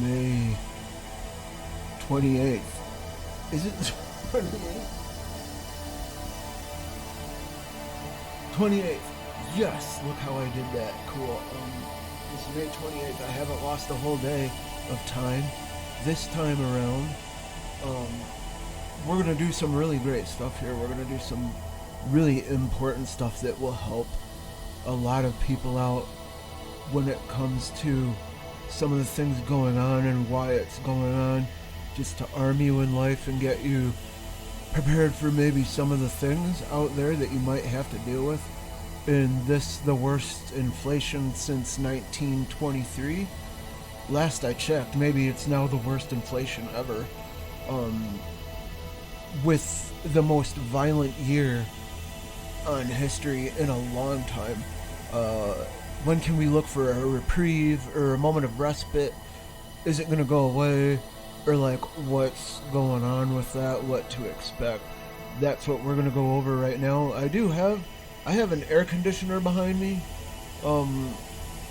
May 28th. Is it 28th? 28th. Yes, look how I did that. Cool. It's May 28th. I haven't lost a whole day of time. This time around, we're going to do some really great stuff here. We're going to do some really important stuff that will help a lot of people out when it comes to some of the things going on and why it's going on, just to arm you in life and get you prepared for maybe some of the things out there that you might have to deal with in this, the worst inflation since 1923. Last I checked, maybe it's now the worst inflation ever, with the most violent year on history in a long time. When can we look for a reprieve or a moment of respite? Is it going to go away? Or like, what's going on with that? What to expect? That's what we're going to go over right now. I have an air conditioner behind me,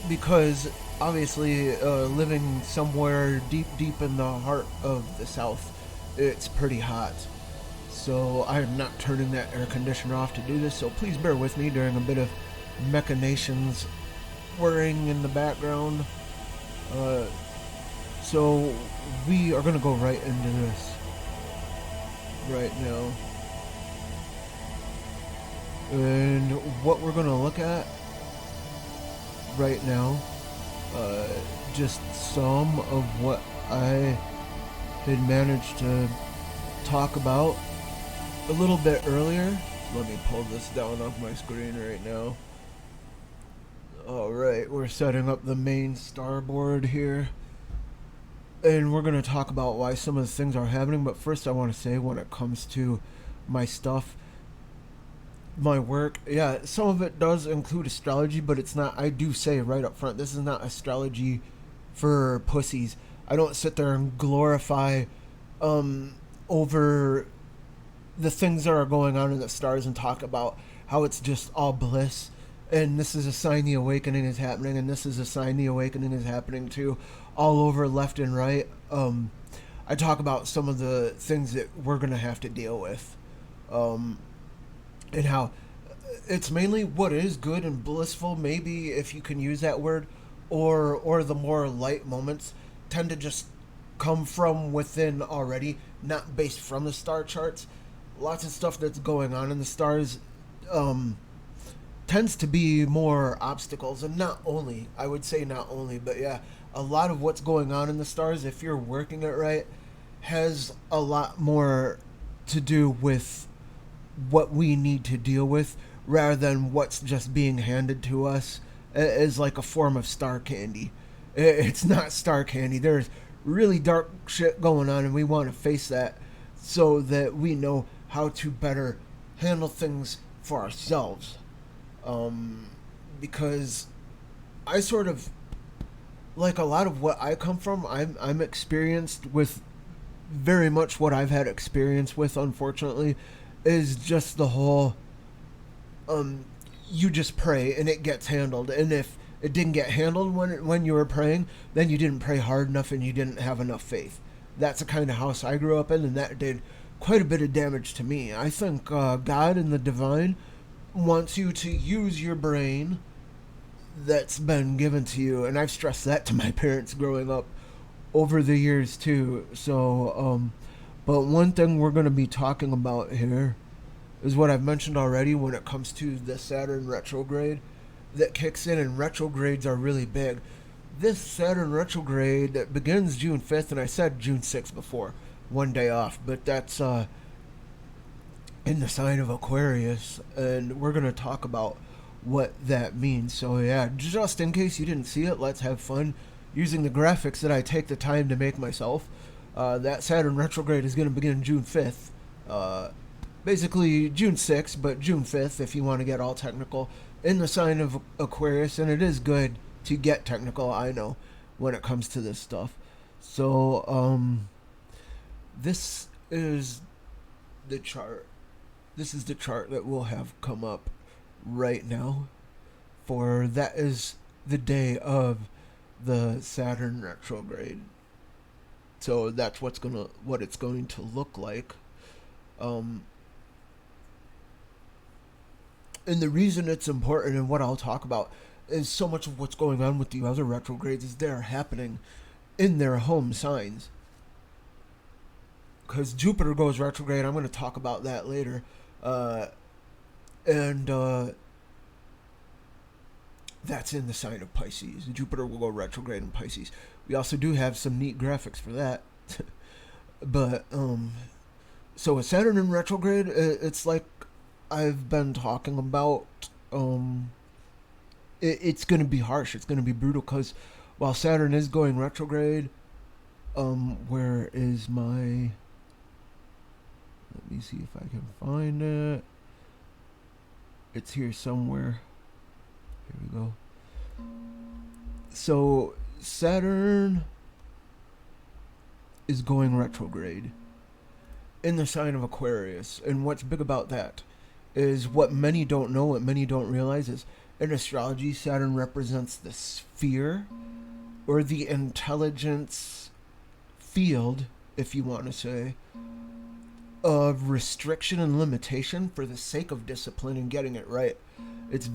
because obviously living somewhere deep in the heart of the South, it's pretty hot. So I'm not turning that air conditioner off to do this, so please bear with me during a bit of machinations whirring in the background. So we are going to go right into this right now. And what we're going to look at right now, just some of what I had managed to talk about a little bit earlier. Let me pull this down off my screen right now. Alright, we're setting up the main starboard here. And we're going to talk about why some of the things are happening. But first I want to say, when it comes to my stuff, my work, yeah, some of it does include astrology, but it's not, I do say right up front, this is not astrology for pussies. I don't sit there and glorify over the things that are going on in the stars and talk about how it's just all bliss. And this is a sign the awakening is happening, and this is a sign the awakening is happening too, all over left and right. I talk about some of the things that we're going to have to deal with. And how it's mainly what is good and blissful, maybe, if you can use that word, or the more light moments tend to just come from within already, not based from the star charts. Lots of stuff that's going on in the stars tends to be more obstacles, and not only, I would say not only, but yeah, a lot of what's going on in the stars, if you're working it right, has a lot more to do with what we need to deal with, rather than what's just being handed to us as like a form of star candy. It's not star candy. There's really dark shit going on, and we want to face that so that we know how to better handle things for ourselves. Because I sort of, like a lot of what I come from, I'm experienced with very much what I've had experience with, unfortunately, is just the whole, you just pray and it gets handled. And if it didn't get handled when you were praying, then you didn't pray hard enough and you didn't have enough faith. That's the kind of house I grew up in, and that did quite a bit of damage to me. I think God and the divine wants you to use your brain that's been given to you, and I've stressed that to my parents growing up over the years too. So, but one thing we're going to be talking about here is what I've mentioned already when it comes to the Saturn retrograde that kicks in, and retrogrades are really big. This Saturn retrograde that begins June 5th, and I said June 6th before, one day off, but that's in the sign of Aquarius, and we're going to talk about what that means. So yeah, just in case you didn't see it, let's have fun using the graphics that I take the time to make myself. That Saturn retrograde is going to begin June 5th. Basically June 6th, but June 5th if you want to get all technical, in the sign of Aquarius, and it is good to get technical, I know, when it comes to this stuff. So, this is the chart. This is the chart that we'll have come up right now, for that is the day of the Saturn retrograde. So that's what it's going to look like. And the reason it's important and what I'll talk about is so much of what's going on with the other retrogrades is they're happening in their home signs. Because Jupiter goes retrograde, I'm going to talk about that later. And that's in the sign of Pisces. Jupiter will go retrograde in Pisces. We also do have some neat graphics for that. But, so with Saturn in retrograde, it's like I've been talking about, it's going to be harsh. It's going to be brutal because while Saturn is going retrograde, where is my... Let me see if I can find it. It's here somewhere. Here we go. So Saturn is going retrograde in the sign of Aquarius. And what's big about that is what many don't know, what many don't realize is in astrology, Saturn represents the sphere or the intelligence field, if you want to say, of restriction and limitation for the sake of discipline and getting it right. It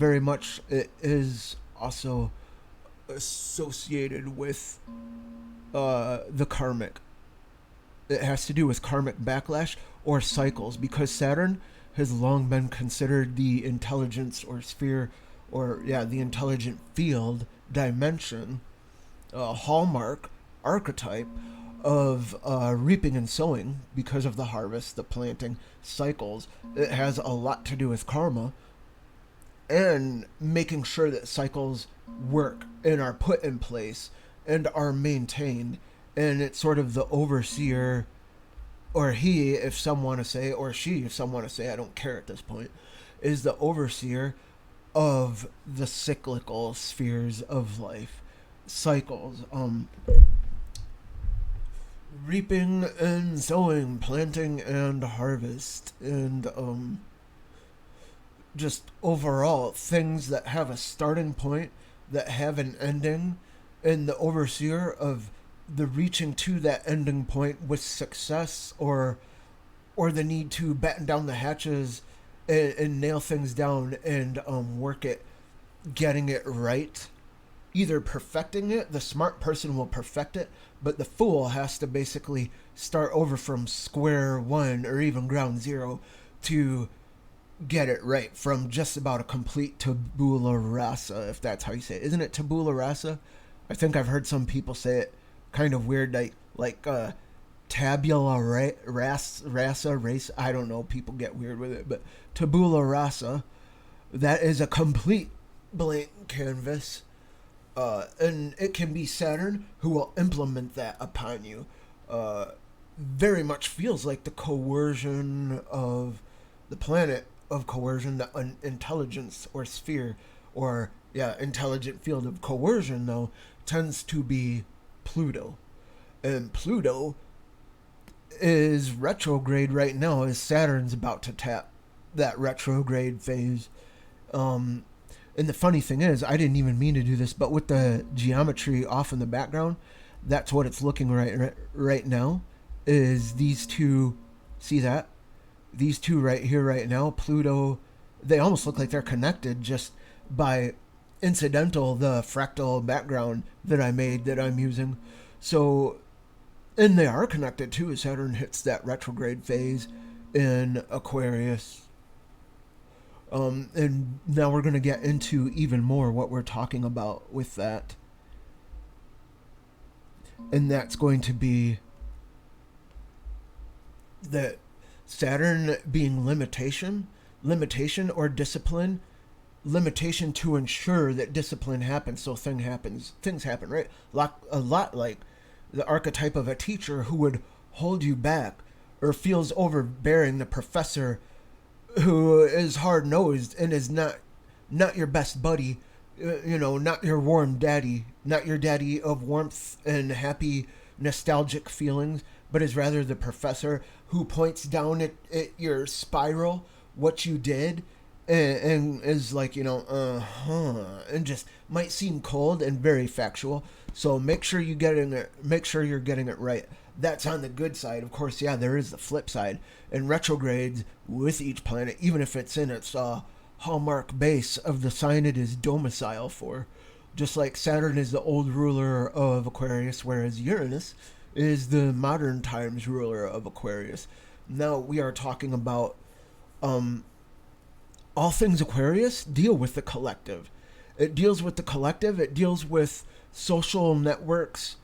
is also associated with the karmic. It has to do with karmic backlash or cycles, because Saturn has long been considered the intelligence or sphere, or the intelligent field dimension, hallmark archetype of reaping and sowing because of the harvest, the planting cycles. It has a lot to do with karma and making sure that cycles work and are put in place and are maintained. And it's sort of the overseer, or he, if some want to say, or she, if some want to say, I don't care at this point, is the overseer of the cyclical spheres of life, cycles, reaping and sowing, planting and harvest, and just overall things that have a starting point, that have an ending, and the overseer of the reaching to that ending point with success, or the need to batten down the hatches and nail things down and work it, getting it right, either perfecting it. The smart person will perfect it, but the fool has to basically start over from square one or even ground zero to get it right, from just about a complete tabula rasa, if that's how you say it. Isn't it tabula rasa? I think I've heard some people say it kind of weird, like tabula rasa race. I don't know, people get weird with it, but tabula rasa, that is a complete blank canvas. And it can be Saturn who will implement that upon you. Very much feels like the coercion of the planet of coercion, the intelligence or sphere, or intelligent field of coercion, though, tends to be Pluto. And Pluto is retrograde right now as Saturn's about to tap that retrograde phase. And the funny thing is, I didn't even mean to do this, but with the geometry off in the background, that's what it's looking right now, is these two, see that? These two right here, right now, Pluto, they almost look like they're connected just by incidental, the fractal background that I made, that I'm using. So, and they are connected too, as Saturn hits that retrograde phase in Aquarius. And now we're going to get into even more what we're talking about with that. And that's going to be that Saturn being limitation or discipline, limitation to ensure that discipline happens, so things happen, right? A lot like the archetype of a teacher who would hold you back or feels overbearing, the professor who is hard-nosed and is not your best buddy, not your warm daddy, not your daddy of warmth and happy nostalgic feelings, but is rather the professor who points down at your spiral, what you did, and is like, and just might seem cold and very factual. So make sure you're getting it right. That's on the good side. Of course, yeah, there is the flip side. And retrogrades with each planet, even if it's in its hallmark base of the sign it is domicile for. Just like Saturn is the old ruler of Aquarius, whereas Uranus is the modern times ruler of Aquarius. Now we are talking about all things Aquarius deal with the collective. It deals with the collective. It deals with social networks,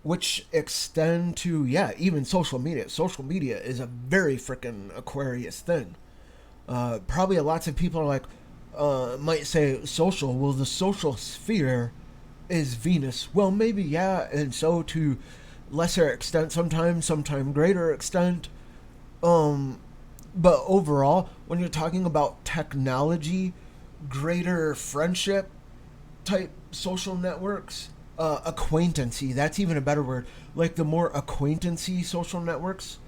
which extend to, yeah, even social media. Social media is a very freaking Aquarius thing. Probably lots of people are like, might say social. Well, the social sphere is Venus. Well, maybe, yeah, and so to lesser extent sometimes greater extent. But overall, when you're talking about technology, greater friendship type social networks, acquaintancy, that's even a better word. Like the more acquaintancy social networks,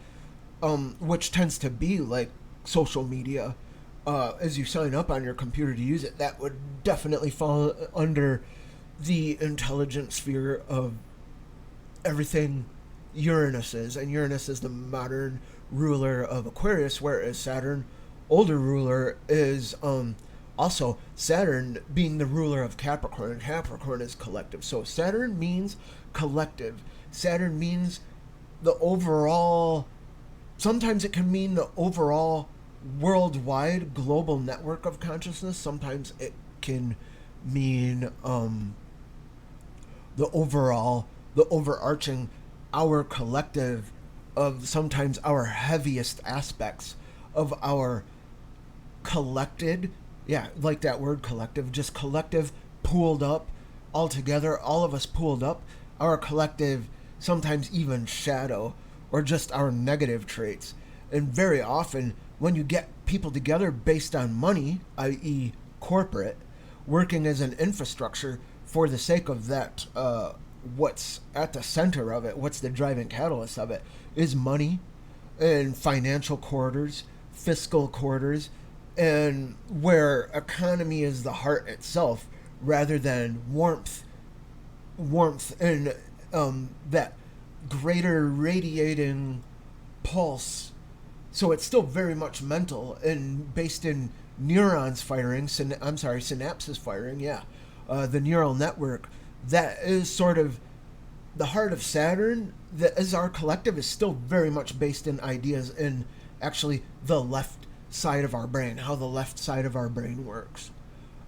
which tends to be like social media, as you sign up on your computer to use it, that would definitely fall under the intelligent sphere of everything Uranus is. And Uranus is the modern ruler of Aquarius, whereas Saturn, older ruler, is also Saturn being the ruler of Capricorn, and Capricorn is collective. So Saturn means collective. Saturn means the overall, sometimes it can mean the overall worldwide global network of consciousness. Sometimes it can mean the overall, the overarching, our collective of sometimes our heaviest aspects of our collected, yeah, like that word collective, just collective, pooled up, all together, all of us pooled up, our collective, sometimes even shadow, or just our negative traits. And very often, when you get people together based on money, i.e. corporate, working as an infrastructure for the sake of that, what's at the center of it, what's the driving catalyst of it, is money and financial quarters, fiscal quarters, and where economy is the heart itself rather than warmth and that greater radiating pulse. So it's still very much mental and based in neurons firing, synapses firing, yeah. The neural network, that is sort of the heart of Saturn, that is our collective, is still very much based in ideas in actually the left side of our brain, how the left side of our brain works.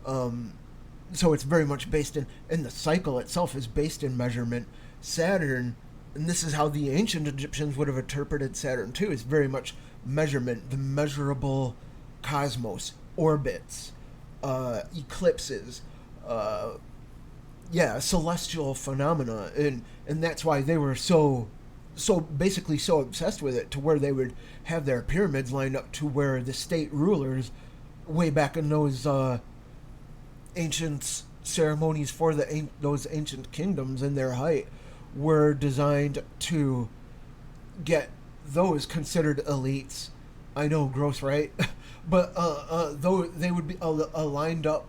So it's very much based in the cycle itself is based in measurement. Saturn, and this is how the ancient Egyptians would have interpreted Saturn too, is very much measurement, the measurable cosmos, orbits, eclipses, celestial phenomena, and that's why they were so basically so obsessed with it, to where they would have their pyramids lined up to where the state rulers, way back in those ancient ceremonies for those ancient kingdoms in their height, were designed to get those considered elites. I know, gross, right? But though they would be lined up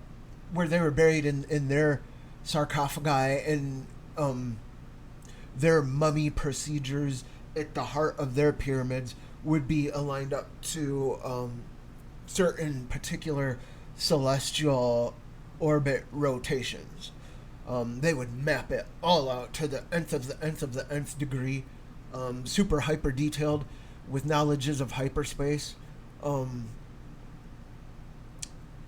where they were buried in their sarcophagi and their mummy procedures at the heart of their pyramids would be aligned up to certain particular celestial orbit rotations. They would map it all out to the nth of the nth of the nth degree, super hyper detailed with knowledges of hyperspace.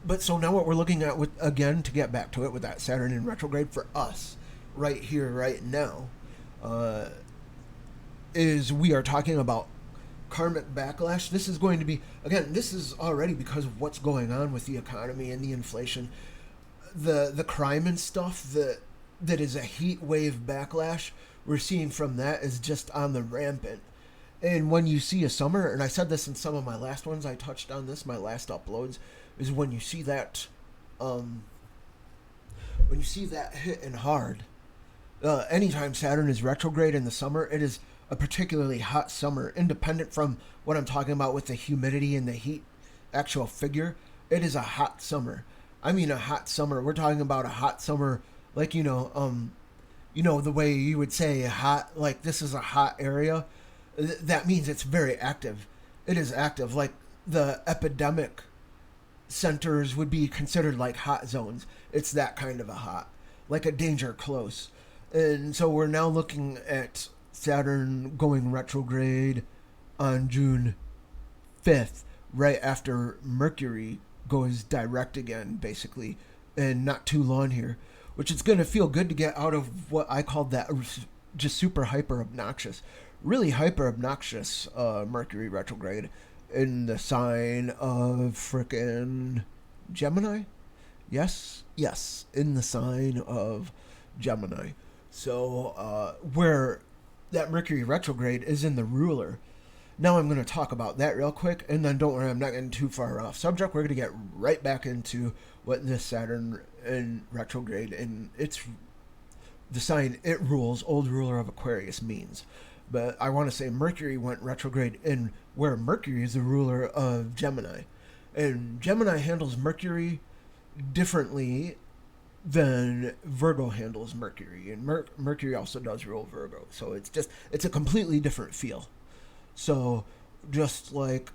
But so now what we're looking at, with, again, to get back to it, with that Saturn in retrograde for us, right here, right now, is we are talking about karmic backlash. This is going to be, again, this is already because of what's going on with the economy and the inflation, the crime and stuff that is a heat wave backlash we're seeing from that is just on the rampant. And when you see a summer, and I said this in some of my last ones, I touched on this, my last uploads, is when you see that hitting hard. Anytime Saturn is retrograde in the summer, it is a particularly hot summer, independent from what I'm talking about with the humidity and the heat actual figure. It is a hot summer. I mean a hot summer. We're talking about a hot summer, like, the way you would say hot, like this is a hot area, that means it's very active. It is active. Like the epidemic centers would be considered like hot zones. It's that kind of a hot, like a danger close. And so we're now looking at Saturn going retrograde on June 5th, right after Mercury goes direct again, basically, and not too long here, which is going to feel good to get out of what I called that just super hyper obnoxious, really hyper obnoxious Mercury retrograde in the sign of frickin' Gemini. Yes, in the sign of Gemini. So where that Mercury retrograde is in the ruler. Now I'm going to talk about that real quick, and then don't worry, I'm not getting too far off subject. We're going to get right back into what this Saturn in retrograde and it's the sign it rules, old ruler of Aquarius, means. But I want to say Mercury went retrograde in where Mercury is the ruler of Gemini. And Gemini handles Mercury differently than Virgo handles Mercury. And Mercury also does rule Virgo. So it's a completely different feel. So just like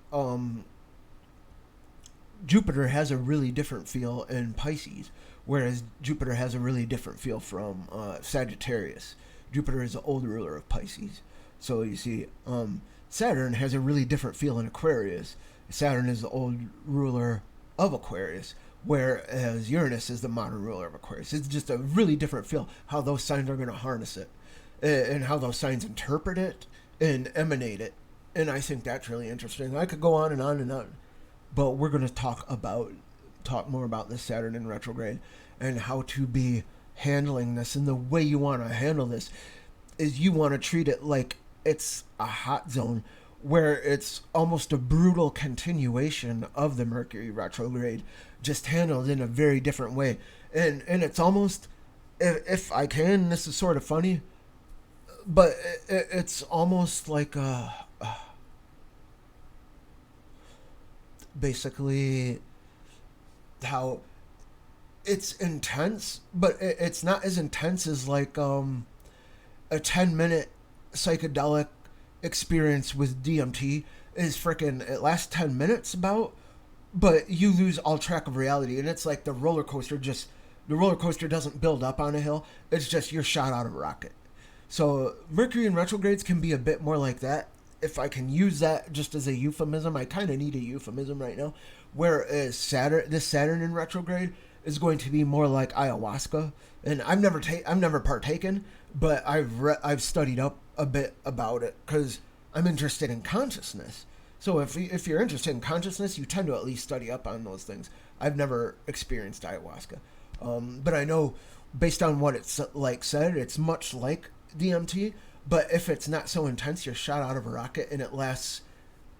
Jupiter has a really different feel in Pisces, whereas Jupiter has a really different feel from Sagittarius. Jupiter is the old ruler of Pisces. So you see, Saturn has a really different feel in Aquarius. Saturn is the old ruler of Aquarius, whereas Uranus is the modern ruler of Aquarius. It's just a really different feel, how those signs are going to harness it, and how those signs interpret it and emanate it. And I think that's really interesting. I could go on and on and on, but we're going to talk more about this Saturn in retrograde and how to be handling this. And the way you want to handle this is you want to treat it like it's a hot zone, where it's almost a brutal continuation of the Mercury retrograde, just handled in a very different way. And it's almost, if I can, this is sort of funny, but it's almost like basically how it's intense, but it's not as intense as like a 10-minute psychedelic experience with DMT is freaking, it lasts 10 minutes about, but you lose all track of reality. And it's like the roller coaster doesn't build up on a hill. It's just you're shot out of a rocket. So Mercury in retrogrades can be a bit more like that. If I can use that just as a euphemism, I kind of need a euphemism right now. Whereas this Saturn in retrograde is going to be more like ayahuasca, and I've never partaken, but I've studied up a bit about it because I'm interested in consciousness. So if you're interested in consciousness, you tend to at least study up on those things. I've never experienced ayahuasca, but I know based on what it's like said, it's much like DMT. But if it's not so intense, you're shot out of a rocket, and it lasts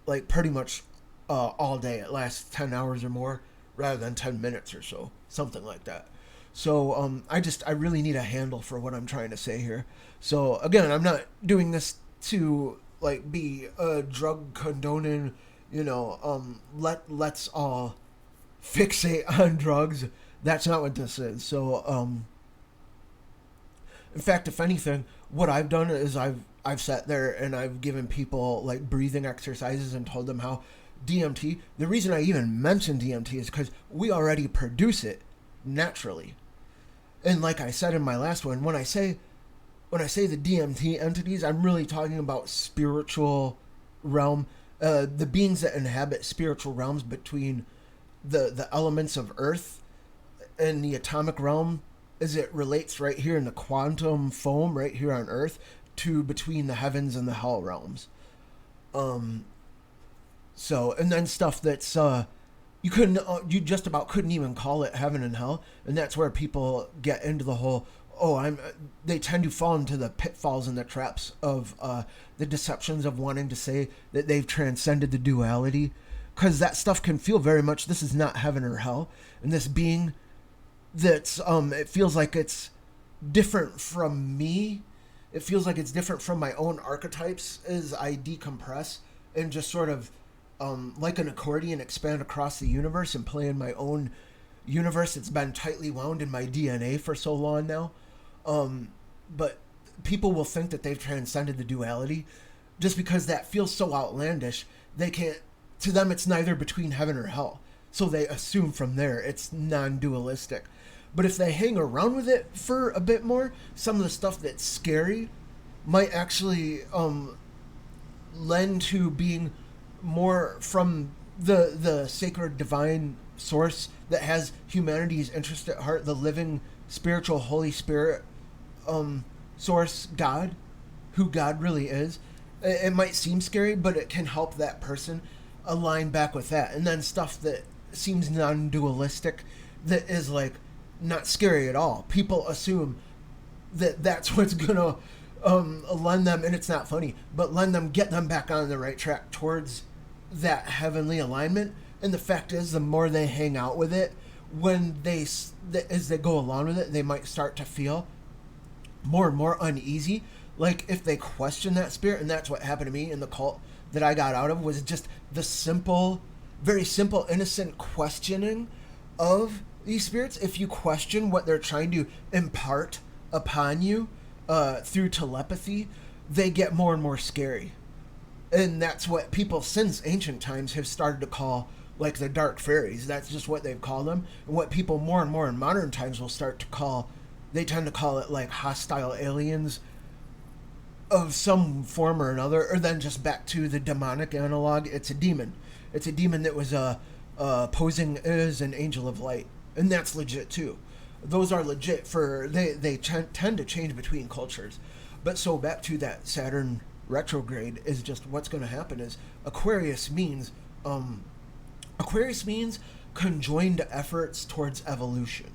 like pretty much all day. It lasts 10 hours or more rather than 10 minutes or so, something like that. So I really need a handle for what I'm trying to say here. So again, I'm not doing this to like be a drug condoning, let's all fixate on drugs. That's not what this is. So in fact, if anything, what I've done is I've sat there and I've given people like breathing exercises and told them how DMT, the reason I even mention DMT is because we already produce it naturally. And like I said in my last one, when I say the DMT entities, I'm really talking about spiritual realm, the beings that inhabit spiritual realms between the elements of Earth and the atomic realm, as it relates right here in the quantum foam right here on Earth to between the heavens and the hell realms. So, and then stuff that's you just about couldn't even call it heaven and hell, and that's where people get into the whole they tend to fall into the pitfalls and the traps of the deceptions of wanting to say that they've transcended the duality, because that stuff can feel very much this is not heaven or hell, and this being that's it feels like it's different from me. It feels like it's different from my own archetypes as I decompress and just sort of like an accordion expand across the universe and play in my own universe that's been tightly wound in my DNA for so long now. but people will think that they've transcended the duality just because that feels so outlandish. They can't, to them it's neither between heaven or hell, so they assume from there it's non-dualistic. But if they hang around with it for a bit more, some of the stuff that's scary might actually lend to being more from the sacred divine source that has humanity's interest at heart, the living spiritual Holy Spirit source, God, who God really is. It might seem scary, but it can help that person align back with that. And then stuff that seems non-dualistic, that is like not scary at all. People assume that that's what's gonna lend them, and it's not funny, but get them back on the right track towards that heavenly alignment. And the fact is, the more they hang out with it, as they go along with it, they might start to feel more and more uneasy. Like if they question that spirit, and that's what happened to me in the cult that I got out of, was just the simple, very simple, innocent questioning of these spirits. If you question what they're trying to impart upon you through telepathy, they get more and more scary. And that's what people since ancient times have started to call like the dark fairies. That's just what they've called them. And what people more and more in modern times will start to call, they tend to call it like hostile aliens of some form or another. Or then just back to the demonic analog, it's a demon. It's a demon that was posing as an angel of light. And that's legit too. Those are legit for, they tend to change between cultures. But so back to that Saturn retrograde is just what's going to happen is Aquarius means conjoined efforts towards evolution,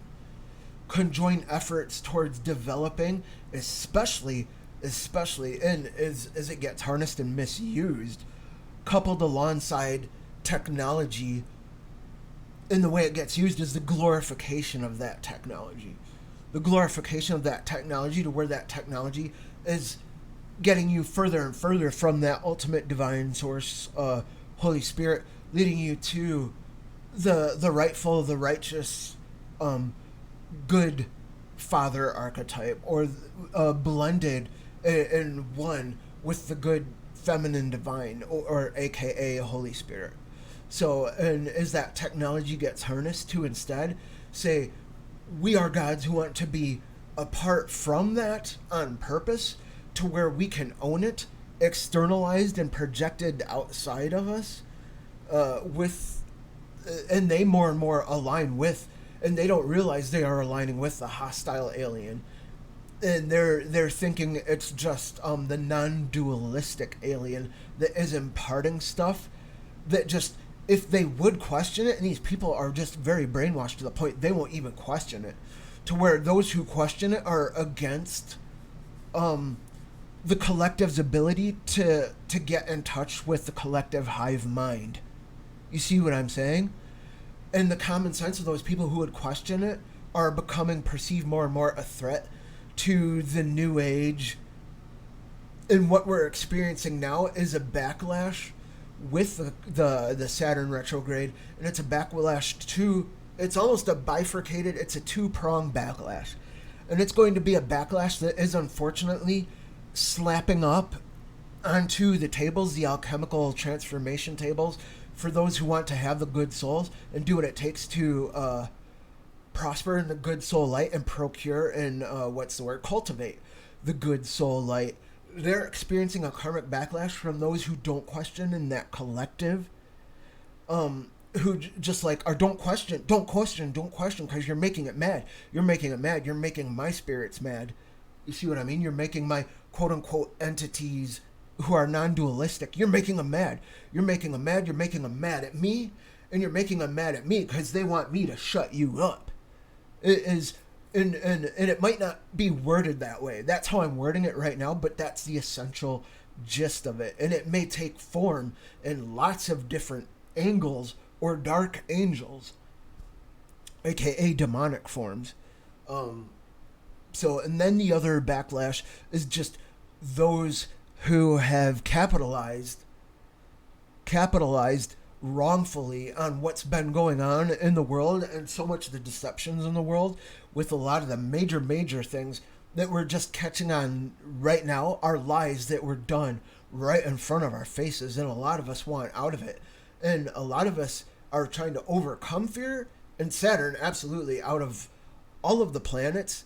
conjoined efforts towards developing, especially and as it gets harnessed and misused, coupled alongside technology. And the way it gets used is the glorification of that technology, the glorification of that technology, to where that technology is getting you further and further from that ultimate divine source, Holy Spirit, leading you to the rightful, the righteous, good father archetype, or blended in one with the good feminine divine, or aka Holy Spirit. So, and as that technology gets harnessed to instead say, we are gods who want to be apart from that on purpose, to where we can own it, externalized and projected outside of us, and they more and more align with, and they don't realize they are aligning with the hostile alien, and they're thinking it's just the non-dualistic alien that is imparting stuff that just, if they would question it, and these people are just very brainwashed to the point they won't even question it, to where those who question it are against the collective's ability to get in touch with the collective hive mind. You see what I'm saying? And the common sense of those people who would question it are becoming perceived more and more a threat to the new age. And what we're experiencing now is a backlash with the Saturn retrograde, and it's a backlash to, it's almost a bifurcated, it's a two-pronged backlash. And it's going to be a backlash that is unfortunately slapping up onto the tables, the alchemical transformation tables, for those who want to have the good souls and do what it takes to prosper in the good soul light and procure and cultivate the good soul light. They're experiencing a karmic backlash from those who don't question in that collective, who just like are don't question, because you're making it mad. You're making my spirits mad. You see what I mean? You're making my quote unquote entities who are non-dualistic. You're making them mad. You're making them mad at me, and you're making them mad at me because they want me to shut you up. It is, and it might not be worded that way. That's how I'm wording it right now, but that's the essential gist of it. And it may take form in lots of different angles, or dark angels, aka demonic forms. So, and then the other backlash is just those who have capitalized wrongfully on what's been going on in the world, and so much of the deceptions in the world, with a lot of the major things that we're just catching on right now are lies that were done right in front of our faces, and a lot of us want out of it, and a lot of us are trying to overcome fear. And Saturn, absolutely, out of all of the planets,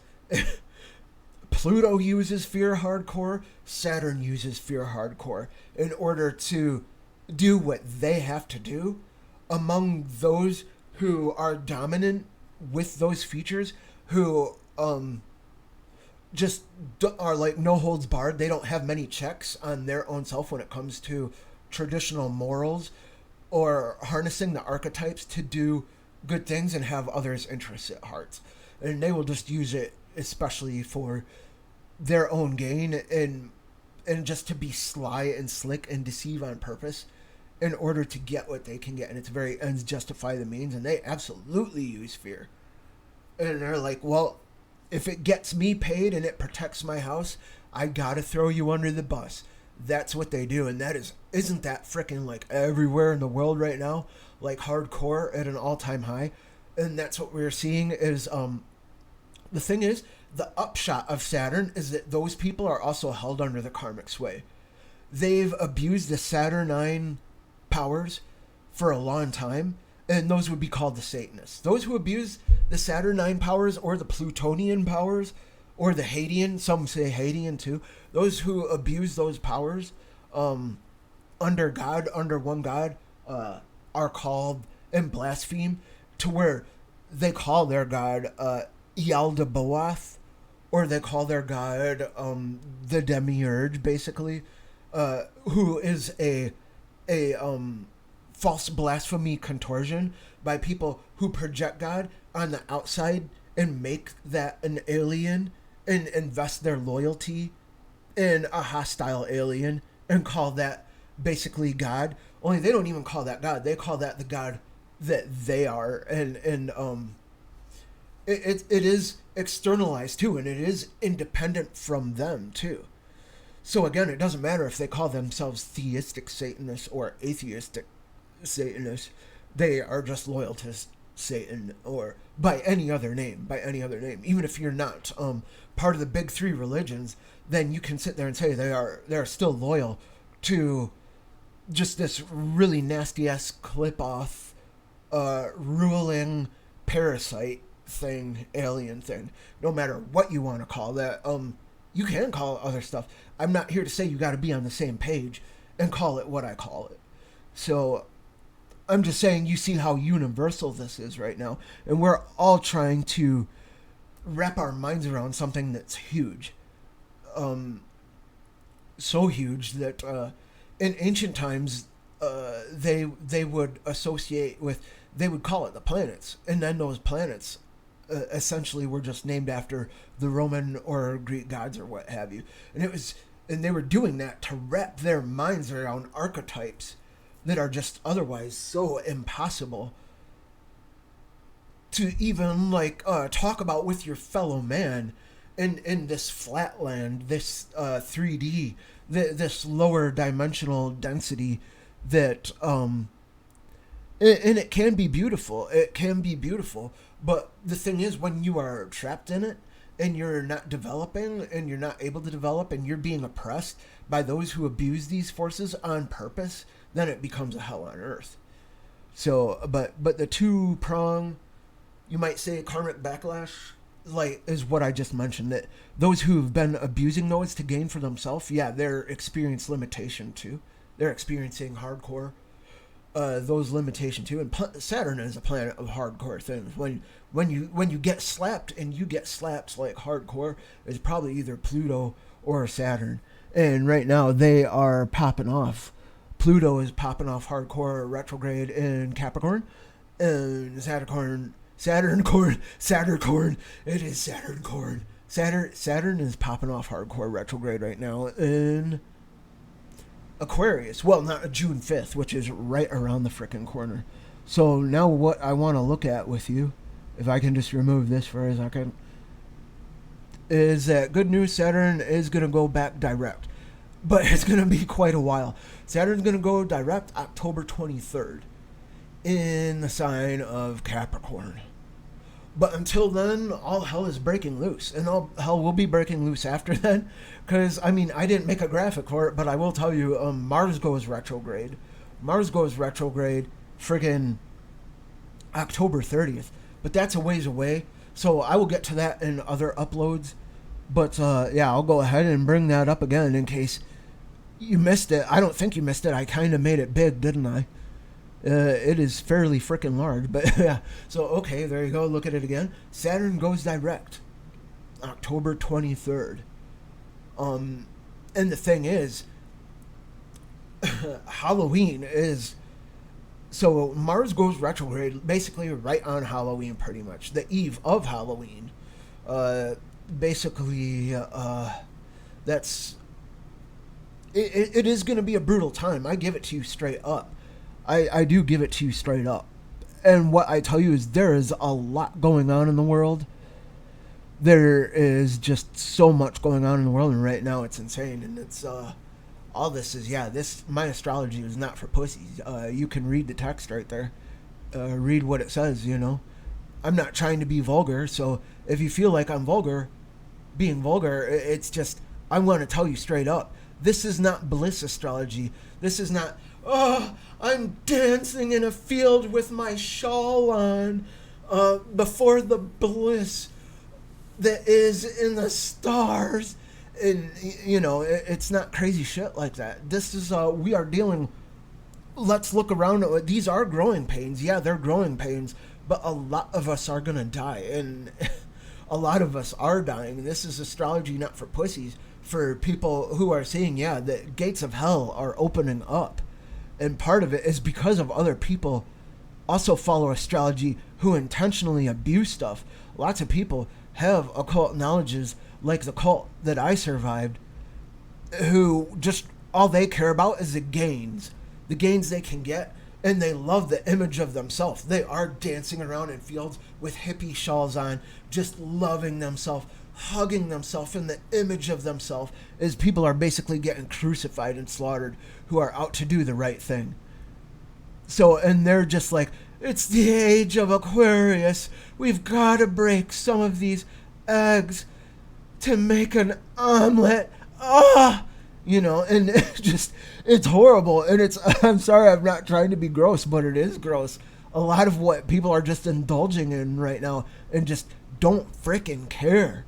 Pluto uses fear hardcore, Saturn uses fear hardcore in order to do what they have to do. Among those who are dominant with those features, who just are like no holds barred, they don't have many checks on their own self when it comes to traditional morals or harnessing the archetypes to do good things and have others' interests at heart. And they will just use it especially for their own gain, and just to be sly and slick and deceive on purpose in order to get what they can get. And it's very ends justify the means, and they absolutely use fear. And they're like, well, if it gets me paid and it protects my house, I gotta throw you under the bus. That's what they do. And isn't that freaking like everywhere in the world right now? Like hardcore at an all-time high. And that's what we're seeing is the thing is, the upshot of Saturn is that those people are also held under the karmic sway. They've abused the Saturnine powers for a long time, and those would be called the Satanists. Those who abuse the Saturnine powers or the Plutonian powers or the Hadean, some say Hadean too, those who abuse those powers under God, under one God, are called and blaspheme, to where they call their God Yaldabaoth, or they call their god the Demiurge, basically, who is a false blasphemy contortion by people who project God on the outside and make that an alien and invest their loyalty in a hostile alien and call that basically God. Only they don't even call that God. They call that the God that they are, and it is externalized too, and it is independent from them too. So again, it doesn't matter if they call themselves theistic Satanists or atheistic Satanists. They are just loyal to Satan, or by any other name. Even if you're not part of the big three religions, then you can sit there and say they're still loyal to just this really nasty ass clip off ruling parasite thing, alien thing. No matter what you want to call that, you can call it other stuff. I'm not here to say you got to be on the same page and call it what I call it. So I'm just saying, you see how universal this is right now, and we're all trying to wrap our minds around something that's huge, so huge that in ancient times they would associate with, they would call it the planets, and then those planets essentially were just named after the Roman or Greek gods or what have you. And they were doing that to wrap their minds around archetypes that are just otherwise so impossible to even talk about with your fellow man in this flatland, this 3D, this lower dimensional density that and it can be beautiful. It can be beautiful. But the thing is, when you are trapped in it and you're not developing and you're not able to develop and you're being oppressed by those who abuse these forces on purpose, then it becomes a hell on earth. So, but the two-prong, you might say, karmic backlash, is what I just mentioned, that those who've been abusing those to gain for themselves, yeah, they're experiencing limitation too. They're experiencing hardcore those limitations too. And Saturn is a planet of hardcore things. When you get slapped, and you get slapped like hardcore, it's probably either Pluto or Saturn. And right now they are popping off. Pluto is popping off hardcore retrograde in Capricorn, and Saturn is popping off hardcore retrograde right now in Aquarius. Well, not June 5th, which is right around the frickin' corner. So now what I want to look at with you, if I can just remove this for a second, is that good news, Saturn is going to go back direct. But it's going to be quite a while. Saturn's going to go direct October 23rd in the sign of Capricorn. But until then, all hell is breaking loose, and all hell will be breaking loose after then. Because I mean, I didn't make a graphic for it, but I will tell you, Mars goes retrograde. Mars goes retrograde, friggin' October 30th. But that's a ways away, so I will get to that in other uploads. But yeah, I'll go ahead and bring that up again in case you missed it. I don't think you missed it. I kind of made it big, didn't I? It is fairly freaking large, but yeah. So, okay, there you go. Look at it again. Saturn goes direct October 23rd. And the thing is, Halloween is... So, Mars goes retrograde basically right on Halloween, pretty much. The eve of Halloween. Basically, that's... It is going to be a brutal time. I give it to you straight up. I do give it to you straight up. And what I tell you is there is a lot going on in the world. There is just so much going on in the world, and right now it's insane. And it's all this is, yeah, this, my astrology is not for pussies. You can read the text right there. Read what it says, you know. I'm not trying to be vulgar, so if you feel like I'm vulgar, being vulgar, it's just, I want to tell you straight up. This is not bliss astrology. This is not, oh, I'm dancing in a field with my shawl on before the bliss that is in the stars. And, you know, it's not crazy shit like that. This is, we are dealing, let's look around at these are growing pains. Yeah, they're growing pains, but a lot of us are going to die. And a lot of us are dying. This is astrology not for pussies. For people who are seeing, yeah, the gates of hell are opening up. And part of it is because of other people also follow astrology who intentionally abuse stuff. Lots of people have occult knowledges, like the cult that I survived, who just, all they care about is the gains they can get, and they love the image of themselves. They are dancing around in fields with hippie shawls on, just loving themselves, hugging themselves in the image of themselves, as people are basically getting crucified and slaughtered who are out to do the right thing. So, and they're just like, it's the age of Aquarius. We've got to break some of these eggs to make an omelet. You know, and it's horrible. And it's, I'm sorry, I'm not trying to be gross, but it is gross. A lot of what people are just indulging in right now and just don't freaking care.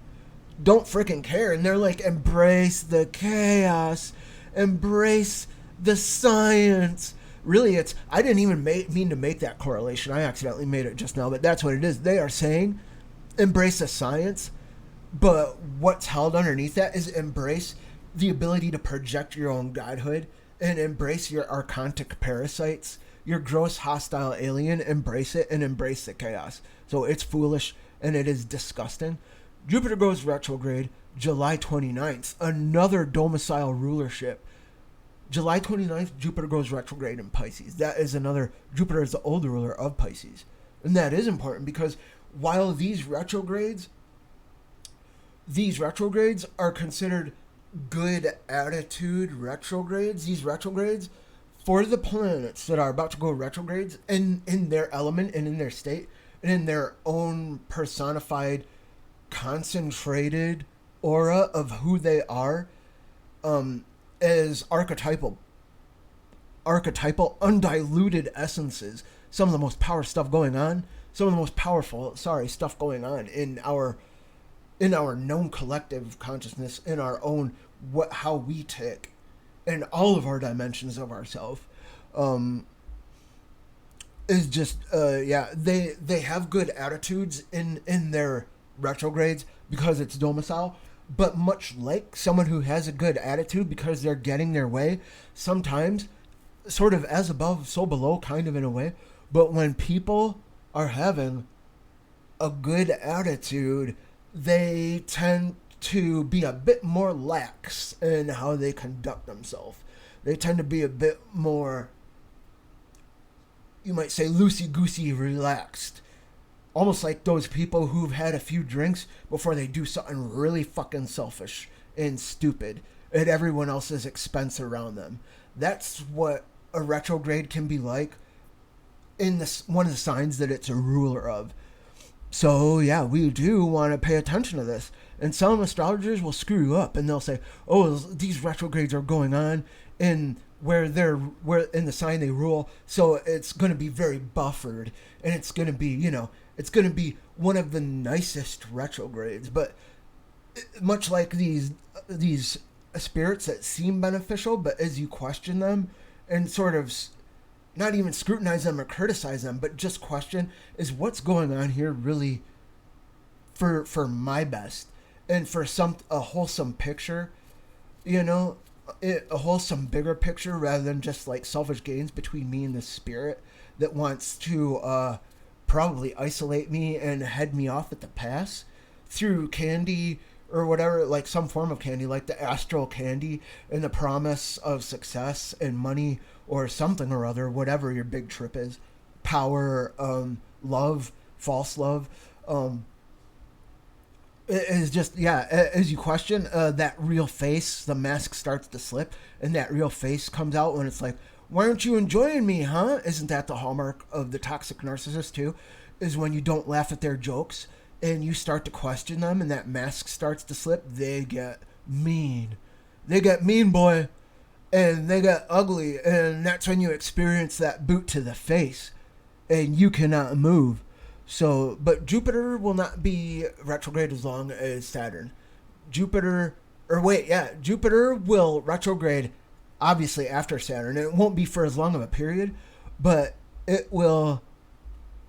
Don't freaking care. And they're like, embrace the chaos, embrace the science. Really, it's, I didn't even mean to make that correlation. I accidentally made it just now, but that's what it is. They are saying embrace the science, but what's held underneath that is embrace the ability to project your own godhood and embrace your archontic parasites, your gross hostile alien. Embrace it and embrace the chaos. So it's foolish and it is disgusting. Jupiter goes retrograde July 29th, another domicile rulership. July 29th, Jupiter goes retrograde in Pisces. That is another, Jupiter is the old ruler of Pisces. And that is important because while these retrogrades are considered good attitude retrogrades, these retrogrades, for the planets that are about to go retrogrades in their element and in their state and in their own personified concentrated aura of who they are, as archetypal undiluted essences, some of the most powerful stuff going on in our known collective consciousness, in our own, how we tick, in all of our dimensions of ourself, is just they have good attitudes in their retrogrades because it's domicile. But much like someone who has a good attitude because they're getting their way, sometimes sort of as above, so below, kind of in a way. But when people are having a good attitude, they tend to be a bit more lax in how they conduct themselves. They tend to be a bit more, you might say, loosey-goosey relaxed. Almost like those people who've had a few drinks before they do something really fucking selfish and stupid at everyone else's expense around them. That's what a retrograde can be like in this, one of the signs that it's a ruler of. So yeah, we do want to pay attention to this. And some astrologers will screw you up, and they'll say, "Oh, these retrogrades are going on in where in the sign they rule, so it's going to be very buffered, and it's going to be it's going to be one of the nicest retrogrades." But much like these spirits that seem beneficial, but as you question them and sort of not even scrutinize them or criticize them, but just question, is what's going on here really for my best and for a wholesome picture, a wholesome bigger picture rather than just like selfish gains between me and the spirit that wants to probably isolate me and head me off at the pass through candy or whatever, like some form of candy, like the astral candy and the promise of success and money or something or other, whatever your big trip is, power, love, false love. It is just, yeah, as you question that real face, the mask starts to slip and that real face comes out when it's like, why aren't you enjoying me, huh? Isn't that the hallmark of the toxic narcissist too? Is when you don't laugh at their jokes and you start to question them and that mask starts to slip, they get mean. They get mean, boy. And they get ugly. And that's when you experience that boot to the face. And you cannot move. So, but Jupiter will not be retrograde as long as Saturn. Jupiter will retrograde obviously after Saturn. It won't be for as long of a period, but it will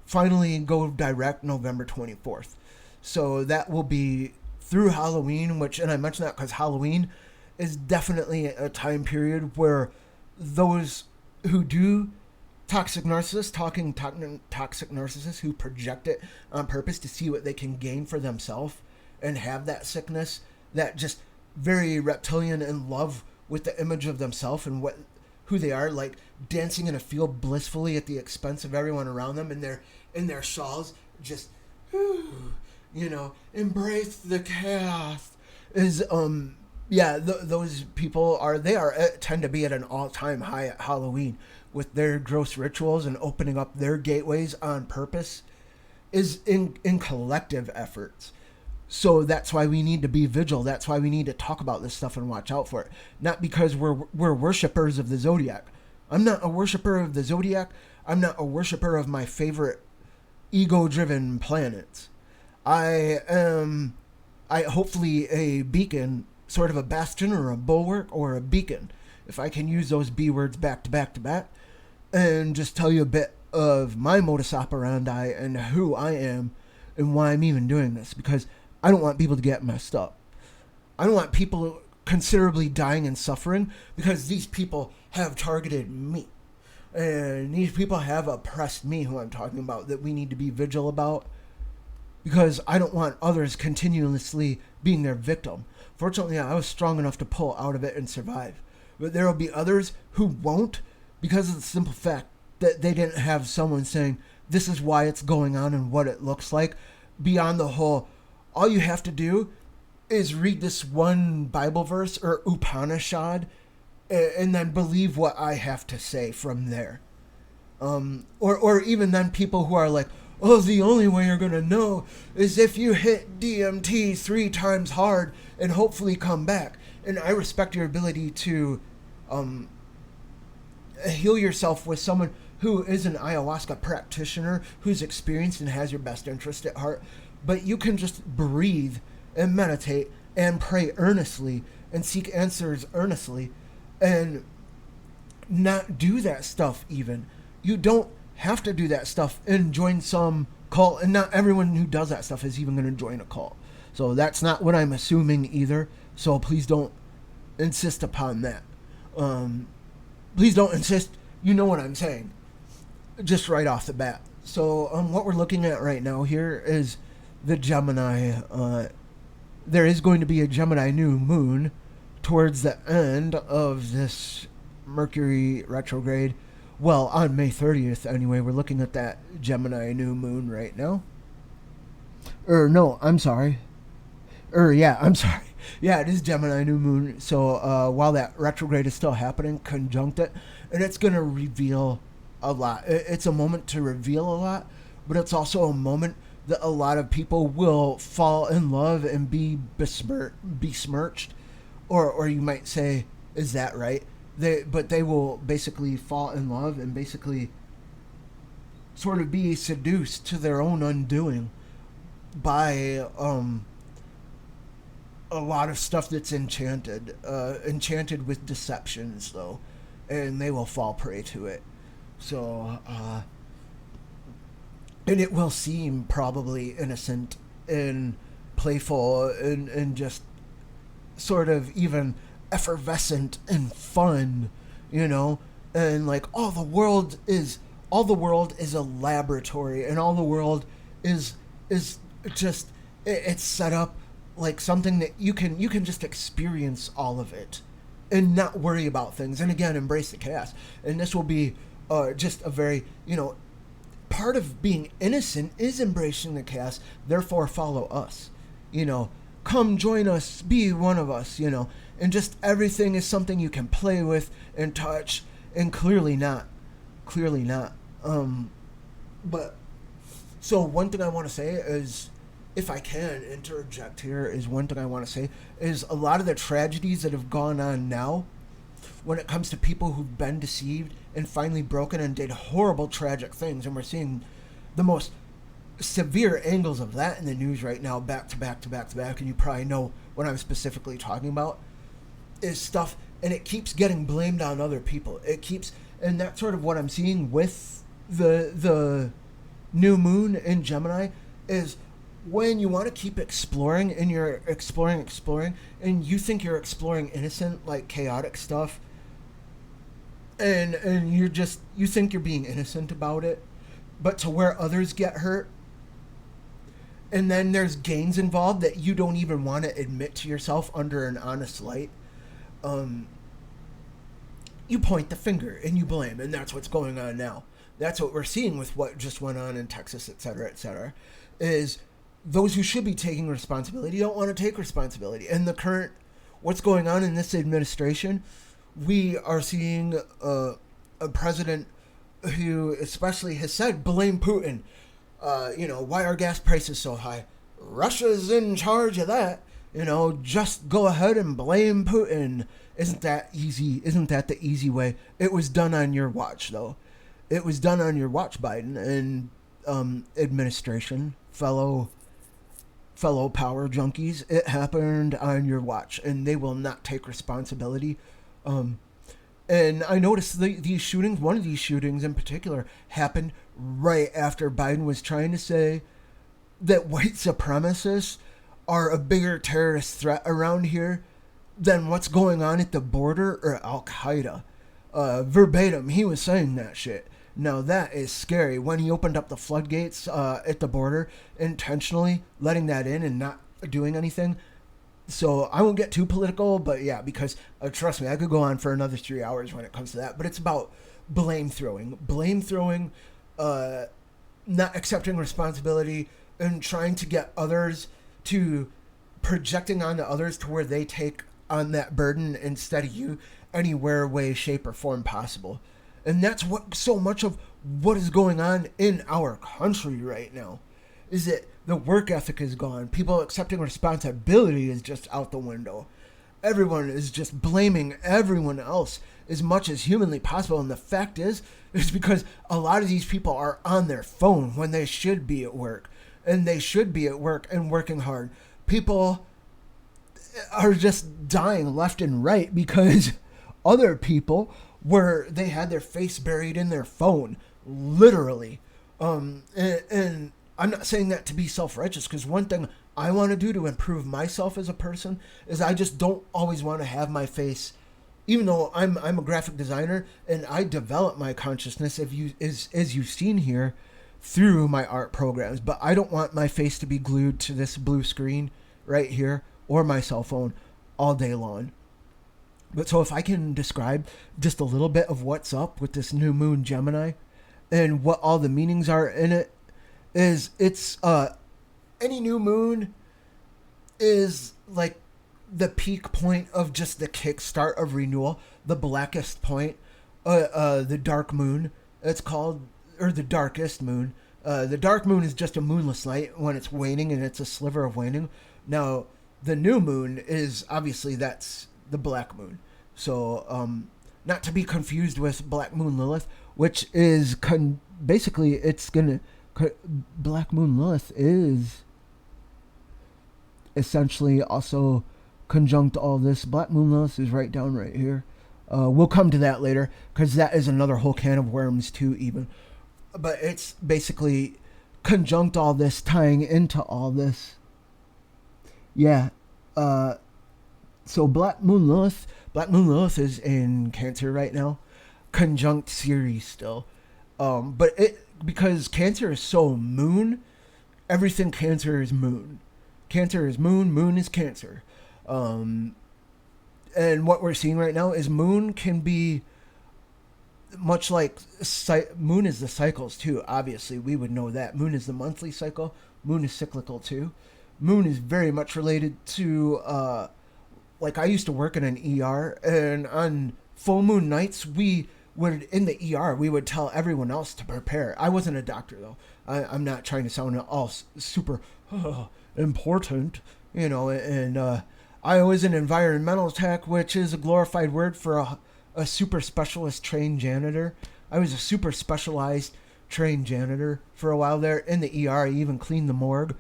finally go direct November 24th. So that will be through Halloween, and I mention that because Halloween is definitely a time period where those who do toxic narcissists who project it on purpose to see what they can gain for themselves and have that sickness, that just very reptilian in love with the image of themselves and who they are, like dancing in a field blissfully at the expense of everyone around them, and they're in their shawls, just embrace the chaos. Is those people tend to be at an all-time high at Halloween with their gross rituals and opening up their gateways on purpose, is in collective efforts. So that's why we need to be vigilant. That's why we need to talk about this stuff and watch out for it. Not because we're worshipers of the zodiac. I'm not a worshiper of the zodiac. I'm not a worshiper of my favorite ego-driven planets. I am hopefully a beacon, sort of a bastion or a bulwark or a beacon, if I can use those B words back to back to back, and just tell you a bit of my modus operandi and who I am and why I'm even doing this, because I don't want people to get messed up. I don't want people considerably dying and suffering because these people have targeted me. And these people have oppressed me, who I'm talking about, that we need to be vigilant about, because I don't want others continuously being their victim. Fortunately, I was strong enough to pull out of it and survive. But there will be others who won't, because of the simple fact that they didn't have someone saying, this is why it's going on and what it looks like, beyond the whole, all you have to do is read this one Bible verse or Upanishad and then believe what I have to say from there. Or even then people who are like, oh, the only way you're going to know is if you hit DMT 3 times hard and hopefully come back. And I respect your ability to heal yourself with someone who is an ayahuasca practitioner, who's experienced and has your best interest at heart. But you can just breathe and meditate and pray earnestly and seek answers earnestly and not do that stuff even. You don't have to do that stuff and join some cult, and not everyone who does that stuff is even going to join a cult. So that's not what I'm assuming either. So please don't insist upon that. Please don't insist. You know what I'm saying. Just right off the bat. So what we're looking at right now here is the Gemini. There is going to be a Gemini new moon towards the end of this Mercury retrograde. Well, on May 30th anyway. We're looking at that Gemini new moon right now. I'm sorry. Yeah, it is Gemini new moon. So while that retrograde is still happening, conjunct it, and it's going to reveal a lot. It's a moment to reveal a lot, but it's also a moment that a lot of people will fall in love and be besmirched, or you might say, is that right? They will basically fall in love and basically sort of be seduced to their own undoing by a lot of stuff that's enchanted with deceptions, though, and they will fall prey to it. So, and it will seem probably innocent and playful and just sort of even effervescent and fun, you know, and like all the world is a laboratory, and all the world is just it's set up like something that you can just experience all of it and not worry about things, and again embrace the chaos. And this will be just a very, you know, part of being innocent is embracing the chaos. Therefore follow us, you know, come join us, be one of us, you know, and just everything is something you can play with and touch, and clearly not. But so one thing I want to say is, if I can interject here, is one thing I want to say is a lot of the tragedies that have gone on now when it comes to people who've been deceived and finally broken and did horrible tragic things, and we're seeing the most severe angles of that in the news right now, back to back, and you probably know what I'm specifically talking about, is stuff, and it keeps getting blamed on other people. And that's sort of what I'm seeing with the new moon in Gemini, is when you want to keep exploring and you're exploring, and you think you're exploring innocent, like chaotic stuff, and you think you're being innocent about it, but to where others get hurt, and then there's gains involved that you don't even want to admit to yourself under an honest light, you point the finger and you blame, and that's what's going on now. That's what we're seeing with what just went on in Texas, etc., is those who should be taking responsibility don't want to take responsibility. And the current, what's going on in this administration, we are seeing a president who especially has said, blame Putin. You know, why are gas prices so high? Russia's in charge of that. You know, just go ahead and blame Putin. Isn't that easy? Isn't that the easy way? It was done on your watch, though. It was done on your watch, Biden and administration, fellow power junkies. It happened on your watch, and they will not take responsibility. And I noticed these shootings, one of these shootings in particular, happened right after Biden was trying to say that white supremacists are a bigger terrorist threat around here than what's going on at the border or Al-Qaeda. Verbatim, he was saying that shit. Now that is scary. When he opened up the floodgates at the border, intentionally letting that in and not doing anything. So I won't get too political, but yeah, because trust me, I could go on for another 3 hours when it comes to that. But it's about blame throwing, not accepting responsibility, and trying to get others to projecting onto others to where they take on that burden instead of you, anywhere, way, shape, or form possible. And that's what so much of what is going on in our country right now, is that the work ethic is gone. People accepting responsibility is just out the window. Everyone is just blaming everyone else as much as humanly possible. And the fact is because a lot of these people are on their phone when they should be at work. And they should be at work and working hard. People are just dying left and right because other people they had their face buried in their phone, literally. And I'm not saying that to be self-righteous, because one thing I want to do to improve myself as a person is I just don't always want to have my face, even though I'm a graphic designer and I develop my consciousness, as you've seen here, through my art programs, but I don't want my face to be glued to this blue screen right here or my cell phone all day long. But so if I can describe just a little bit of what's up with this new moon Gemini and what all the meanings are in it, is it's any new moon is like the peak point of just the kickstart of renewal, the blackest point, the dark moon, it's called, or the darkest moon, The dark moon is just a moonless night when it's waning, and it's a sliver of waning. Now, the new moon is obviously that's the black moon. So, not to be confused with Black Moon Lilith, which is basically it's gonna Black Moon Lilith is essentially also conjunct all this. Black Moon Lilith is right down right here. We'll come to that later because that is another whole can of worms too, even. But it's basically conjunct all this, tying into all this. Yeah. So Black Moon Lilith is in Cancer right now, conjunct Ceres still. But it because Cancer is so moon, everything Cancer is moon. Cancer is moon, moon is Cancer. And what we're seeing right now is moon can be much like moon is the cycles too. Obviously, we would know that moon is the monthly cycle. Moon is cyclical too. Moon is very much related to like I used to work in an ER, and on full moon nights we would in the ER we would tell everyone else to prepare. I wasn't a doctor though. I'm not trying to sound all super important, you know. And I was an environmental tech, which is a glorified word for a super specialist trained janitor. I was a super specialized trained janitor for a while there in the ER. I even cleaned the morgue.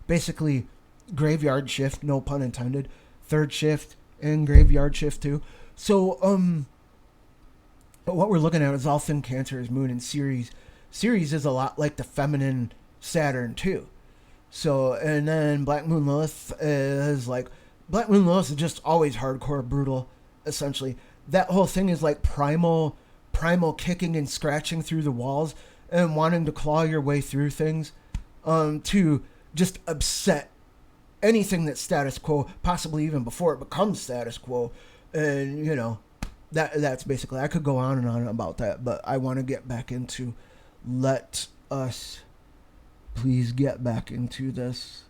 Basically, graveyard shift, no pun intended. Third shift and graveyard shift too. So, but what we're looking at is all thing Cancer is moon and Ceres. Ceres is a lot like the feminine Saturn too. So, and then Black Moon Lilith is like, Black Moon Lilith is just always hardcore brutal, essentially. That whole thing is like primal kicking and scratching through the walls and wanting to claw your way through things, to just upset anything that's status quo, possibly even before it becomes status quo. And, you know, that's basically, I could go on and on about that, but I want to get back into, let us please get back into this.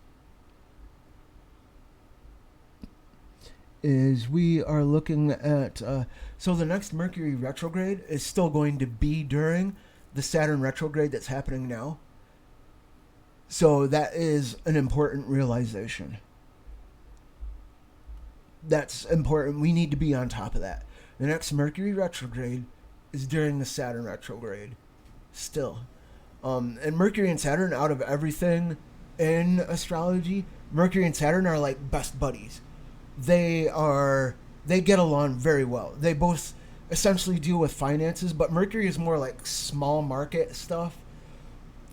Is we are looking at, so the next Mercury retrograde is still going to be during the Saturn retrograde that's happening now. So that is an important realization. That's important. We need to be on top of that. The next Mercury retrograde is during the Saturn retrograde. Still. And Mercury and Saturn, out of everything in astrology, Mercury and Saturn are like best buddies. They get along very well. They both essentially deal with finances, but Mercury is more like small market stuff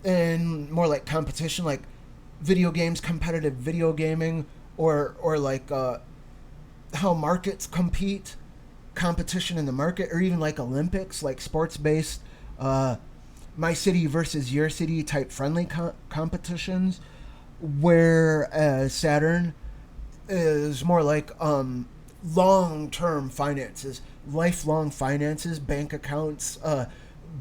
and more like competition, like video games, competitive video gaming, or like how markets compete, competition in the market, or even like Olympics, like sports-based, my city versus your city type friendly competitions, whereas Saturn is more like long-term finances, lifelong finances, bank accounts,